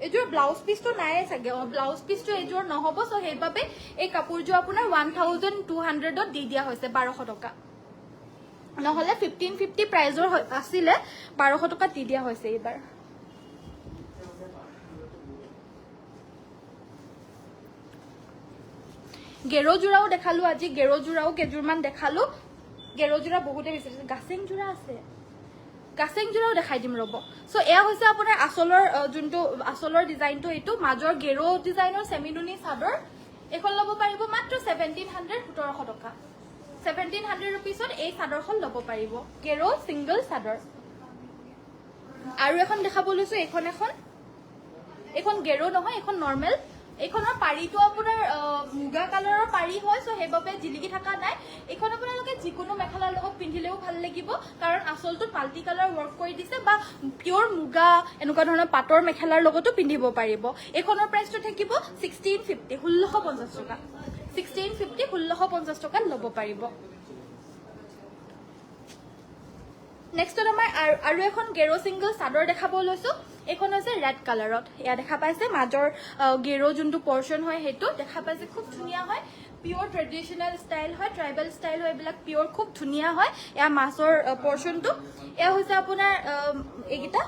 এজোৰ ব্লাউজ পিসটো নাই চাগে ব্লাউজ পিসটো এজোৰ নহব সো হেইবাবে এই কাপোৰজো আপোনাৰ 1200 ত দি দিয়া হৈছে 1200 টকা নহলে 1550 প্ৰাইজৰ আছিল 1200 টকা দি দিয়া হৈছে এবাৰ গেৰো জোৰাও দেখালো আজি গেৰো জোৰাও কেজুৰমান দেখালো গেৰো জোৰা বহুতে বিচাৰিছে গাছেং জোৰা আছে গাছেং জোৰাও দেখাই দিম ৰব সো এয়া হৈছে আপোনাৰ আসলৰ ডিজাইনটো এটো মাজৰ গেৰো ডিজাইনৰ সেমি নুনি চাদৰ এখন ল'ব পাৰিব মাত্ৰ 1700 টকা 1700 रुपीसত এই চাদৰখন ল'ব পাৰিব গেৰো সিঙ্গল চাদৰ আৰু এখন দেখাব লৈছো এখন গেৰো নহয় এখন নৰমাল এখনৰ পাৰিটো আপোনাৰ মুগা কালাৰৰ পাৰি হয় সো হেবাবে জিলিকি থাকা নাই এখন আপোনালোকে যিকোনো মেখেলাৰ লগত পিন্ধিলেও ভাল লাগিব কাৰণ আসলটো মাল্টি কালাৰ ওয়াৰ্ক কৰি দিছে বা পিওৰ মুগা এনেকুৱা ধৰণৰ পাটৰ মেখেলাৰ লগতো পিন্ধিব পাৰিব এখনৰ প্ৰাইসটো থাকিব 1650 টকা 1650 টকা ল'ব পাৰিব নেক্সট আমাৰ আৰু এখন গেৰো সিঙ্গল চাদৰ দেখাব লৈছো এখন আছে ৰেড কালাৰত ইয়া দেখা পাইছে মাজৰ গেৰো যোনটো পোৰশন হয় হেতু দেখা পাইছে খুব ধুনিয়া হয় পিওৰ ট্ৰেডিশনাল স্টাইল হয় ট্ৰাইবেল স্টাইল হয় বিলাক পিওৰ খুব ধুনিয়া হয় ইয়া মাছৰ পোৰশনটো এয়া হৈছে আপোনাৰ এগিটা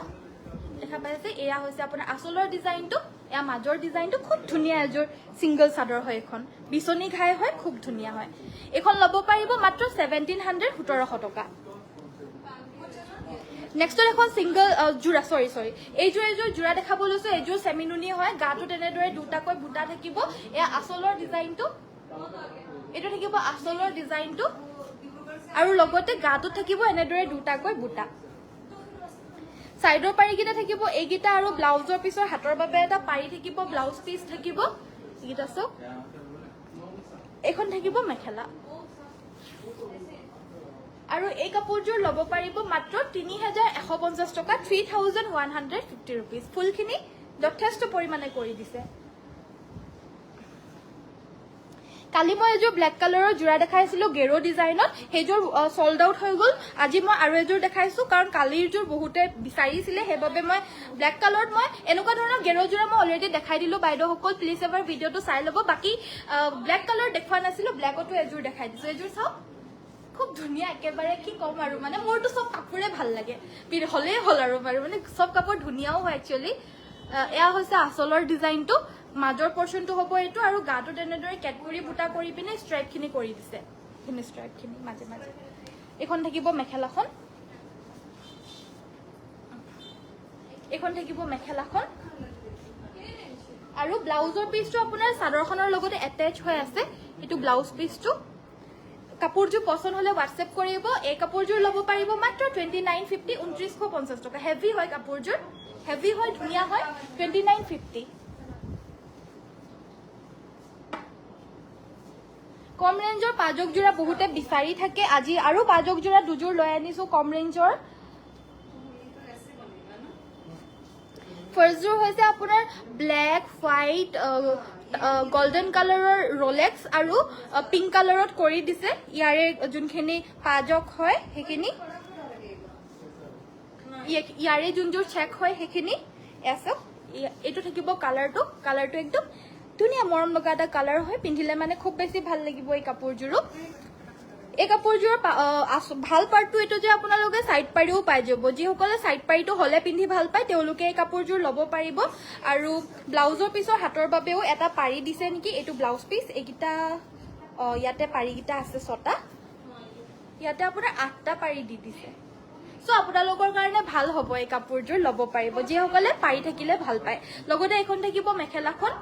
দেখা পাইছে এয়া হৈছে আপোনাৰ আসলৰ ডিজাইনটো এয়া মাজৰ ডিজাইনটো খুব ধুনিয়া এজোৰ সিঙ্গল চাদৰ হয় এখন বিচনি ঘাই হয় খুব ধুনিয়া হয় এখন ল'ব পাৰিব মাত্ৰ 1717 টকা নেক্সট এখন সিঙ্গল জোৰা সৰি এইজোৰ জোৰা দেখাব লৈছো এইজোৰ সেমি নুনি হয় গাটো তেনেদৰে দুটাকৈ বুটা থাকিব এয়া আসলৰ ডিজাইনটো এটো থাকিব আসলৰ ডিজাইনটো আৰু লগতে গাটো থাকিব এনেদৰে দুটাকৈ বুটা সাইডৰ পাৰিকেইটা থাকিব এইকেইটা আৰু ব্লাউজৰ পিছৰ হাতৰ বাবে এটা পাৰি থাকিব ব্লাউজ পিচ থাকিব এইকেইটা চাওক এখন থাকিব মেখেলা আৰু এই কাপোৰযোৰ ল'ব পাৰিব মাত্ৰ 3150 টকা 3150 rupees ফুলখিনি যথেষ্ট পৰিমাণে কৰি দিছে কালি মই এযোৰ ব্লেক কালাৰৰ জোৰা দেখাইছিলো গেৰো ডিজাইনত সেইযোৰ সোল্ড আউট হৈ গল আজি মই আৰু এযোৰ দেখাইছো কাৰণ কালিৰ যোৰ বহুতে বিচাৰিছিলে হেবাবে মই ব্লেক কালাৰত মই এনেকুৱা ধৰণৰ গেৰো জোৰা মই অলৰেডি দেখাই দিলো বাইদেউ সকল প্লিজ এবাৰ ভিডিওটো চাই ল'ব বাকি ব্লেক কালাৰ দেখুৱা নাছিলো ব্লেকতো এযোৰ দেখাই দিছো এযোৰ চাওক খুব ধুনিয়া একেবাৰে কি কম আৰু মানে মোৰটো সব কাপোৰে ভাল লাগে হলে হল আৰু মানে সব কাপোৰ ধুনিয়াও হয় একচুয়ালি এয়া হৈছে আসলৰ ডিজাইনটো মাজৰ পোৰ্শনটো হ'ব এটো আৰু গাটো তেনেদৰে কেটকুৰি বুটা কৰি পিনে ষ্ট্ৰাইপখিনি কৰি দিছে খিনি ষ্ট্ৰাইপখিনি মাজে মাজে এখন থাকিব মেখেলাখন এখন থাকিব মেখেলাখন আৰু ব্লাউজৰ পিচটো আপোনাৰ চাদৰখনৰ লগতে এটাচ হৈ আছে এটো ব্লাউজ পিচটো কাপোৰযোৰ পছন্দ হলে WhatsApp কৰিব এই কাপোৰযোৰ ল'ব পাৰিব মাত্ৰ 2950 2950 টকা হেভি হয় কাপোৰযোৰ হেভি হয় ধুনিয়া হয় 2950 কম ৰেঞ্জৰ পাজক জোৰা বহুতে বিচাৰি থাকে আজি আৰু পাজক জোৰা দুজোৰ লৈ আনিছো কম ৰেঞ্জৰ ফাৰ্স্ট জোৰ হৈছে আপোনাৰ ব্ল্যাক হোৱাইট গোল্ডেন কালাৰৰ ৰোলেক্স আৰু পিংক কালাৰত কৰি দিছে ইয়াৰে যোনখিনি পাজক হয় হেখিনি ইয়াৰে যোনজোৰ চেক হয় হেখিনি এসব এটো থাকিব কালাৰটো একদম ধুনিয়া মৰম লগা এটা কালাৰ হয় পিন্ধিলে মানে খুব বেছি ভাল লাগিব এই কাপোৰযোৰো এই কাপোৰযোৰ ভাল পাৰ্টটো এটো যে আপোনালোকে সাইড পাৰিও পাই যাব যিসকলে সাইড পাৰিটো হলে পিন্ধি ভাল পায় তেওঁলোকে এই কাপোৰযোৰ ল'ব পাৰিব আৰু ব্লাউজৰ পিছৰ হাতৰ বাবেও এটা পাৰি দিছে নেকি এটো ব্লাউজ পিচ এইকিটা ইয়াতে পাৰিকিটা আছে 6টা ইয়াতে আপোনাৰ 8টা পাৰি দি দিছে সো আপোনালোকৰ কাৰণে ভাল হ'ব এই কাপোৰযোৰ ল'ব পাৰিব যিসকলে পাৰি থাকিলে ভাল পায় লগতে এখন থাকিব মেখেলাখন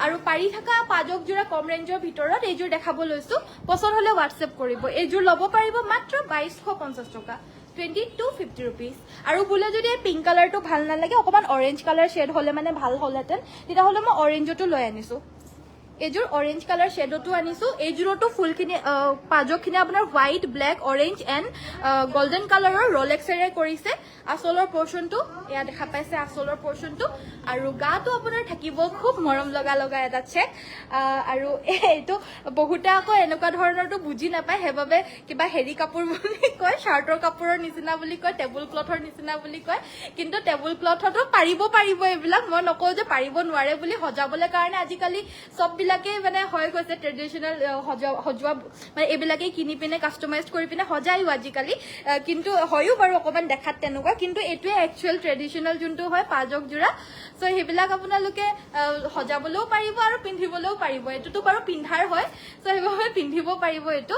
আৰু পাৰি থাকা পাজক জোৰা কম ৰেঞ্জৰ ভিতৰত এইযোৰ দেখাব লৈছো পছন্দ হলে WhatsApp কৰিব এইযোৰ ল'ব পাৰিব মাত্ৰ 2250 টকা 2250 rupees আৰু বুলে যদি পিংক কালাৰটো ভাল নালাগে অকমান অৰেঞ্জ কালাৰ শেড হলে মানে ভাল হলহেতেন তেতিয়া হলে মই অৰেঞ্জটো লৈ আনিছো এইযোৰ অৰেঞ্জ কালাৰ শেডটো আনিছো এইযোৰটো ফুলখিনি পাজকখিনি আপোনাৰ white black orange and golden কালাৰৰ ৰোলেক্সেৰে কৰিছে আসলৰ পোৰ্শনটো এয়া দেখা পাইছে আসলৰ পোৰ্শনটো আৰু গাটো আপোনাৰ থাকিব খুব মৰম লগা এটা চেক আৰু এইটো বহুতে আকৌ এনেকুৱা ধৰণৰটো বুজি নাপায় হেবাবে কিবা হেৰি কাপোৰ বুলি কয় শাৰ্টৰ কাপোৰৰ নিচিনা বুলি কয় টেবুল ক্লথৰ নিচিনা বুলি কয় কিন্তু টেবুল ক্লথটো পাৰিব এইবিলাক মই নকওঁ যে পাৰিব নোৱাৰে বুলি সজাবলৈ কাৰণে আজিকালি সব বিলাকে মানে হৈ গৈছে ট্ৰেডিশনাল হজোৱা মানে এইবিলাকে কিনি পিনে কাস্টমাইজ কৰি পিনে সজাইও আজিকালি কিন্তু হয়ও বাৰু অকমান দেখাত তেনেকুৱা কিন্তু এটোৱে একচুয়াল ট্ৰেডিশনাল যোনটো হয় পাজক জোৰা সো হেবিলাক আপোনালোকে সজাবলৈও পাৰিব আৰু পিন্ধিবলৈও পাৰিব এটোটো বাৰু পিন্ধাৰ হয় সো হেবাবে পিন্ধিব পাৰিব এটো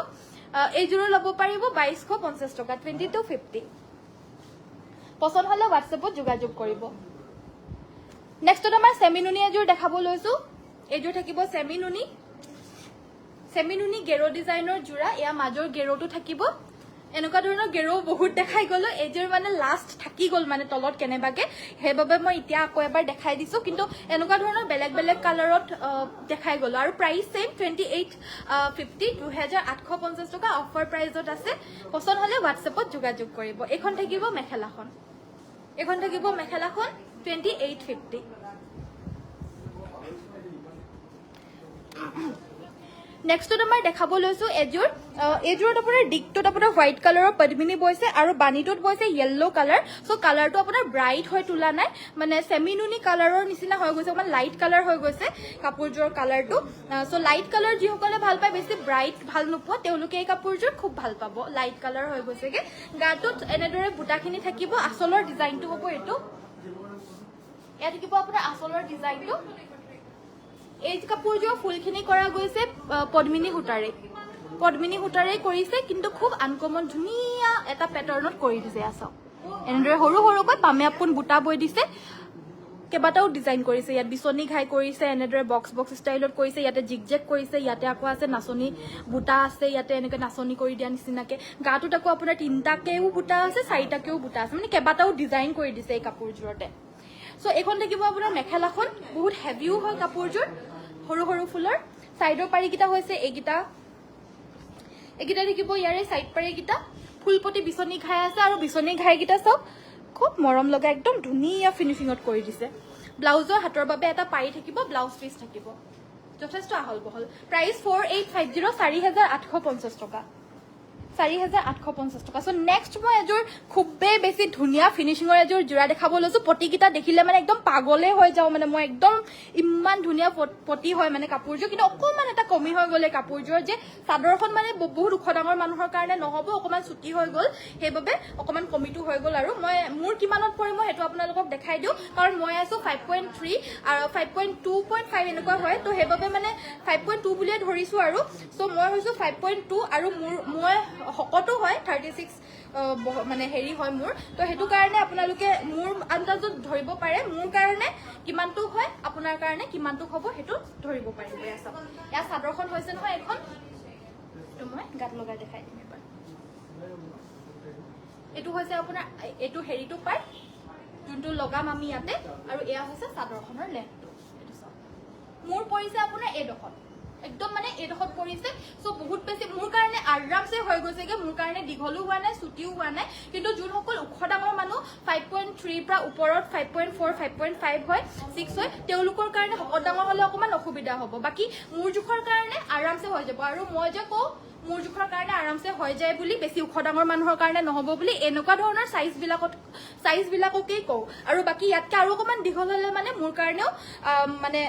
এইযোৰ ল'ব পাৰিব 2250 টকা 2250 পছন্দ হলে WhatsAppত যোগাযোগ কৰিব নেক্সটত আমাৰ সেমিনুনি এযোৰ দেখাব লৈছো এইযোৰ থাকিব সেমিনুনি গেৰো ডিজাইনৰ জোৰা এয়া মাজৰ গেৰোটো থাকিব এনেকুৱা ধৰণৰ গেৰো বহুত দেখাই গলো এইযোৰ মানে লাষ্ট থাকি গল মানে তলত কেনেবাকে হেবাবে মই এতিয়া আকৌ এবাৰ দেখাই দিছো কিন্তু এনেকুৱা ধৰণৰ বেলেগ কালাৰত দেখাই গলো আৰু প্ৰাইস সেম 2850 2850 টকা অফাৰ প্ৰাইজত আছে পছন্দ হলে WhatsAppত যোগাযোগ কৰিব এখন থাকিব মেখেলাখন 2850 নেক্সটত আমাৰ দেখাব লৈছো এযোৰত আপোনাৰ ডিকটোত আপোনাৰ হোৱাইট কালাৰৰ পদ্মিনী বৈছে আৰু বানিটোত বৈছে ইয়েলো কালাৰ সো কালাৰটো আপোনাৰ ব্ৰাইট হৈ তোলা নাই মানে সেমিনুনি কালাৰৰ নিচিনা হৈ গৈছে মানে লাইট কালাৰ হৈ গৈছে কাপোৰযোৰৰ কালাৰটো সো লাইট কালাৰ যিসকলে ভাল পায় বেছি ব্ৰাইট ভাল নোপোৱা তেওঁলোকে এই কাপোৰযোৰ খুব ভাল পাব লাইট কালাৰ হৈ গৈছেগে গাটোত এনেদৰে বুটাখিনি থাকিব আসলৰ ডিজাইনটো হ'ব এটো এয়া থাকিব আপোনাৰ আসলৰ ডিজাইনটো এই কাপোৰযোৰ ফুলখিনি কৰা গৈছে পদ্মিনী সূতাৰে কৰিছে কিন্তু খুব আনকমন ধুনিয়া এটা প্যাটাৰ্ণত কৰি দিছে আসক এনেদৰে সৰু সৰুকৈ পামে আপোন বুটা বৈ দিছে কেইবাটাও ডিজাইন কৰিছে ইয়াত বিচনী ঘাই কৰিছে এনেদৰে বক্স বক্স ষ্টাইলত কৰিছে ইয়াতে জিগজেক কৰিছে ইয়াতে আকৌ আছে নাচনী বুটা আছে ইয়াতে এনেকৈ নাচনী কৰি দিয়া নিচিনাকে গাটোত আকৌ আপোনাৰ 3টাকেও বুটা আছে 4টাকেও বুটা আছে মানে কেইবাটাও ডিজাইন কৰি দিছে এই কাপোৰযোৰতে সো এখন থাকিব আপোনাৰ মেখেলাখন বহুত হেভিও হয় কাপোৰযোৰ সৰু সৰু ফুলৰ সাইডৰ পাৰিকিটা হৈছে এইকিটা থাকিব ইয়াৰে সাইড পাৰিকিটা ফুলপতি বিচনী ঘাই আছে আৰু বিচনী ঘাইকিটা সব খুব মৰম লগা একদম ধুনীয়া ফিনিশিংত কৰি দিছে ব্লাউজৰ হাতৰ বাবে এটা পাৰি থাকিব ব্লাউজ পিস থাকিব যথেষ্ট আহল বহল প্ৰাইস 4850 4850 টকা 4850 টকা সো নেক্সট মই এযোৰ খুবই বেছি ধুনীয়া ফিনিশিংৰ এযোৰ জোৰা দেখাব লৈছো পটিকিটা দেখিলে মানে একদম পাগলে হৈ যাও মানে মই একদম ইমান ধুনীয়া পটি হয় মানে কাপোৰযোৰ কিন্তু অকমান এটা কমি হৈ গলে কাপোৰযোৰ যে চাদৰখন মানে বহুত ওখ ডাঙৰ মানুহৰ কাৰণে নহব অকমান ছুটি হৈ গল হেইবাবে অকমান কমিটো হৈ গল আৰু মই মোৰ কিমানত পৰে মই হেতু আপোনালোকক দেখাই দিও কাৰণ মই আছো 5.3 আৰু 5.2.5 এনেকুৱা হয় তো হেইবাবে মানে 5.2 বুলিয়ে ধৰিছো আৰু সো মই হৈছো 5.2 আৰু মই হকটো হয় 36 মানে হেৰি হয় মোৰ তো হেতু কাৰণে আপোনালোকে মোৰ আন্দাজত ধৰিব পাৰে মোৰ কাৰণে কিমানটো হয় আপোনাৰ কাৰণে কিমানটো হ'ব হেতু ধৰিব পাৰিব ইয়া চাদৰখন হৈছে নহয় এখন তো মই গাত লগাই দেখাই দিম এবাৰ এটো হৈছে আপোনাৰ এটো হেৰিটো পাই যোনটো লগাম আমি ইয়াতে আৰু এয়া হৈছে চাদৰখনৰ লেন্থটো এটো সব মোৰ পৰিছে আপোনাৰ এডোখৰ একদম মানে এডোখৰ পৰিছে সো বহুত বেছি মোৰ কাৰণে আৰামছে হৈ গৈছেগে মোৰ কাৰণে দীঘলু হোৱা নাই ছুটিও হোৱা নাই কিন্তু যোন সকল ওখ ডাঙৰ মানুহ 5.3 পৰা ওপৰত 5.4 5.5 হয় 6 হয় তেওঁলোকৰ কাৰণে সকল ডাঙৰ হলে অকমান অসুবিধা হ'ব বাকি মোৰ জোখৰ কাৰণে আৰামছে হৈ যাব আৰু মই যে কও মোৰ জোখৰ কাৰণে আৰামছে হৈ যায় বুলি বেছি ওখ ডাঙৰ মানুহৰ কাৰণে নহব বুলি এনেকুৱা ধৰণৰ সাইজ বিলাককেই কও আৰু বাকি ইয়াতকে আৰু অকমান দীঘল হলে মানে মোৰ কাৰণেও মানে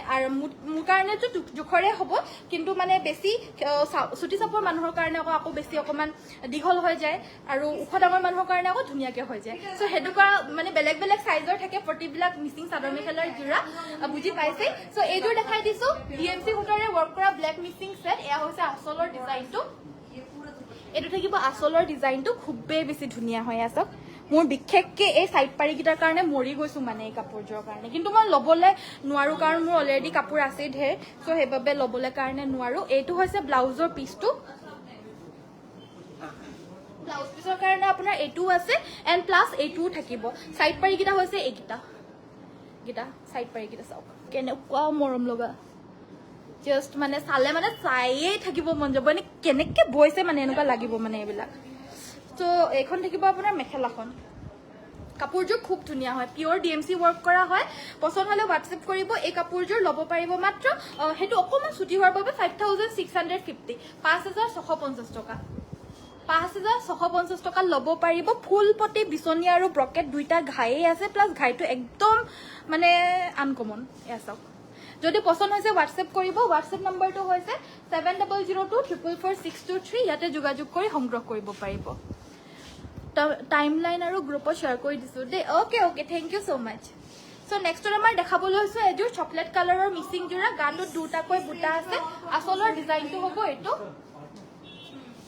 মোৰ কাৰণে তো জোখৰে হ'ব কিন্তু মানে বেছি ছুটি চাপৰ মানুহৰ কাৰণে আকৌ বেছি অকমান দীঘল হৈ যায় আৰু ওখ ডাঙৰ মানুহৰ কাৰণে আকৌ ধুনীয়াকে হৈ যায় সো হেতুকা মানে বেলেগ বেলেগ সাইজৰ থাকে প্ৰতিবিলাক মিচিং চাদৰ মেখেলাৰ জোৰা বুজি পাইছে সো এইযোৰ দেখাই দিছো ডিএমসি সূতাৰে ওয়াৰ্ক কৰা ব্ল্যাক মিক্সিং সেট এয়া হৈছে আসলৰ ডিজাইনটো এটো থাকিব আসলৰ ডিজাইনটো খুবই বেছি ধুনীয়া হৈ আছে মোৰ বিশেষকে এই সাইড পাৰিকিটাৰ কাৰণে মৰি গৈছো মানে এই কাপোৰজোৰ কাৰণে কিন্তু মই লবলে নোৱাৰো কাৰণ মোৰ অলৰেডি কাপোৰ আছে ঢেৰ সো হেবাবে লবলে কাৰণে নোৱাৰো এইটো হৈছে ব্লাউজৰ পিসটো ব্লাউজ পিসৰ কাৰণে আপোনাৰ এটো আছে এন্ড প্লাস এটো থাকিব সাইড পাৰিকিটা হৈছে এইকিটা সাইড পাৰিকিটা চাওক কেনেকুৱা মৰম লগা জাস্ট মানে চালে মানে চাইয়ে থাকিব মন যাব মানে কেনেকে বইছে মানে এনেকুৱা লাগিব মানে এইবিলাক তো এখন থাকিব আপোনাৰ মেখেলাখন কাপোৰযোৰ খুব ধুনীয়া হয় পিওৰ ডিএমসি ওয়াৰ্ক কৰা হয় পছন্দ হলে হোয়াটসঅ্যাপ কৰিব এই কাপোৰযোৰ লব পাৰিব মাত্ৰ হেতু অকমান ছুটি হোৱাৰ বাবে 5650 5650 টকা 5650 টকা লব পাৰিব ফুলপতি বিচনী আৰু ব্ৰকেট দুইটা ঘাইয়ে আছে প্লাস ঘাইটো একদম মানে আনকমন এসব যদি পছন্দ হৈছে হোয়াটসঅ্যাপ কৰিব হোয়াটসঅ্যাপ নম্বৰটো হৈছে 7002444623 ইয়াতে যোগাযোগ কৰি সংগ্ৰহ কৰিব পাৰিব টাইমলাইন আৰু গ্ৰুপত শেয়াৰ কৰি দিছো দে okay thank you so much so next আমাৰ দেখাবলৈ হৈছে এযোৰ চকলেট কালাৰৰ মিচিং জোৰা গাটোত দুটাকৈ বুটা আছে আসলৰ ডিজাইনটো হ'ব এটো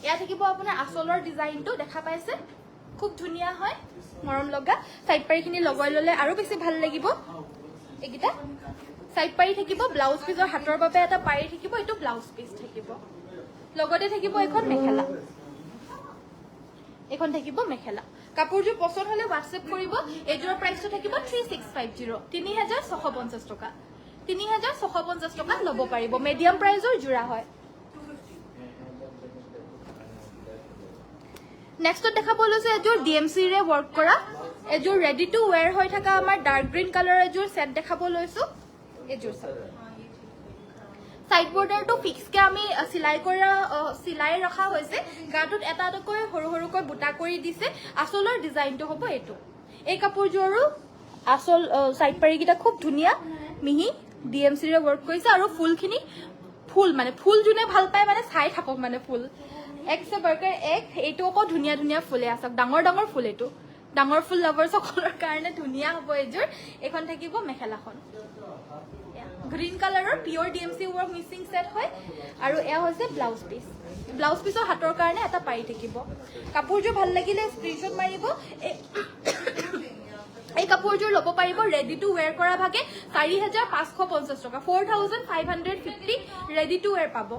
ইয়া থাকিব আপোনাৰ আসলৰ ডিজাইনটো দেখা পাইছে খুব ধুনীয়া হয় মৰম লগা সাইড পাৰিখিনি লগাই ললে আৰু বেছি ভাল লাগিব এইকিটা সাইড পাৰি থাকিব ব্লাউজ পিসৰ হাতৰ বাবে এটা পাৰি থাকিব এটো ব্লাউজ পিস থাকিব লগতে থাকিব এখন মেখেলা এখন থাকিব মেখেলা কাপোৰযোৰ পছন্দ হলে হোৱাটসঅ্যাপ কৰিব এযোৰ প্ৰাইসটো থাকিব 3650 3650 টকা 3650 টকা লব পাৰিব মিডিয়াম প্ৰাইসৰ জোৰা হয় নেক্সট দেখা বলৈছে এযোৰ ডিএমসি ৰে ওয়াৰ্ক কৰা এযোৰ ৰেডি টু ওয়্যাৰ হৈ থকা আমাৰ ডাৰ্ক গ্ৰীন কালাৰৰ এযোৰ সেট দেখা বলৈছো এযোৰ সাইড বৰ্ডাৰটো ফিক্স কে আমি সিলাই ৰখা হৈছে গাটোত এটা এটাকৈ সৰু সৰুকৈ বুটা কৰি দিছে আসলৰ ডিজাইনটো হ'ব এটো এই কাপোৰযোৰো আসল সাইড পাৰিকিটা খুব ধুনীয়া মিহি ডিএমসি ৰে ওয়াৰ্ক কৰিছে আৰু ফুলখিনি মানে ফুল জুনে ভাল পায় মানে চাই থাকক মানে ফুল এক সে বৰ্কাৰ এক এটো আকৌ ধুনীয়া ধুনীয়া ফুলে আছে ডাঙৰ ফুল এটো ডাঙৰ ফুল লাভাৰ্স সকলৰ কাৰণে ধুনীয়া হ'ব এযোৰ এখন থাকিব মেখেলাখন গ্ৰীন কালাৰৰ pure DMC work mixing set হয় আৰু এয়া হৈছে ব্লাউজ পিসৰ হাতৰ কাৰণে এটা পাৰি থাকিব কাপোৰযোৰ ভাল লাগিলে স্ক্ৰিনশ্বট মাৰিব এই কাপোৰযোৰ ল'ব পাৰিব ৰেডি টু ৱেৰ কৰা ভাগে 4550 টকা 4550 ৰেডি টু ৱেৰ পাব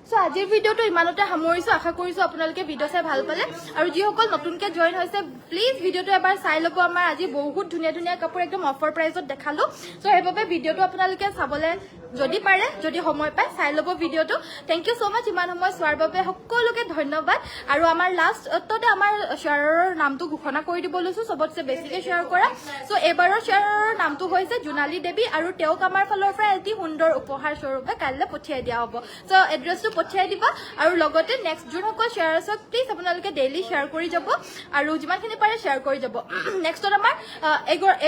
সো আজিৰ ভিডিওটো ইমানতে সামৰিছো আশা কৰিছো আপোনালোকে ভিডিও চাই ভাল পালে আৰু যিসকল নতুনকৈ জয়েন হৈছে প্লিজ ভিডিওটো এবাৰ চাই ল'ব আমাৰ আজি বহুত ধুনীয়া ধুনীয়া কাপোৰ একদম অফাৰ প্ৰাইজত দেখালো সো সেইবাবে ভিডিওটো আপোনালোকে চাবলে যদি পাৰে যদি সময় পায় চাই ল'ব ভিডিওটো থ্যাংক ইউ সো মাচ ইমান সময় চোৱাৰ বাবে সকলোকে ধন্যবাদ আৰু আমাৰ লাষ্টতে আমাৰ শ্বেয়াৰৰ নামটো ঘোষণা কৰি দিব লৈছো সবতছে বেছিকৈ শ্বেয়াৰ কৰা সো এবাৰৰ শ্বেয়াৰৰ নামটো হৈছে জোনালী দেৱী আৰু তেওঁক আমাৰ ফালৰ পৰা এটি সুন্দৰ উপহাৰ স্বৰূপে কাইলৈ পঠিয়াই দিয়া হ'ব সো এড্ৰেছটো পঠিয়াই দিবা আৰু লগতে নেক্সট যোনসকল শ্বেয়াৰ্ছক প্লিজ আপোনালোকে ডেইলি শ্বেয়াৰ কৰি যাব আৰু যিমানখিনি পাৰে শ্বেয়াৰ কৰি যাব নেক্সটত আমাৰ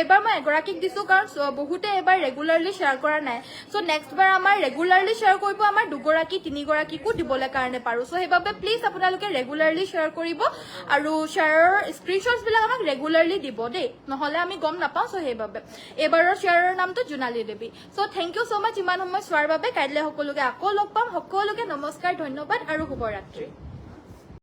এবাৰ মই এগৰাকীক দিছো কাৰণ বহুতে এবাৰ ৰেগুলাৰলি শ্বেয়াৰ কৰা নাই সো নেক্সট বাৰ আমাৰ ৰেগুলাৰলি শ্বেয়াৰ কৰিব আমাৰ দুগৰাকী তিনিগৰাকীকো দিবলৈ কাৰণে পাৰো সো সেইবাবে প্লিজ আপোনালোকে ৰেগুলাৰলি শ্বেয়াৰ কৰিব আৰু শ্বেয়াৰৰ স্ক্ৰীনশ্বটছবিলাক আমাক ৰেগুলাৰলি দিব দেই নহ'লে আমি গম নাপাওঁ সো সেইবাবে এবাৰৰ শ্বেয়াৰৰ নামটো জোনালী দেৱী সো থ্যাংক ইউ সো মাচ ইমান সময় চোৱাৰ বাবে কাইলৈ সকলোকে আকৌ লগ পাম সকলোকে নমস্কাৰ ধন্যবাদ আৰু শুভৰাত্ৰি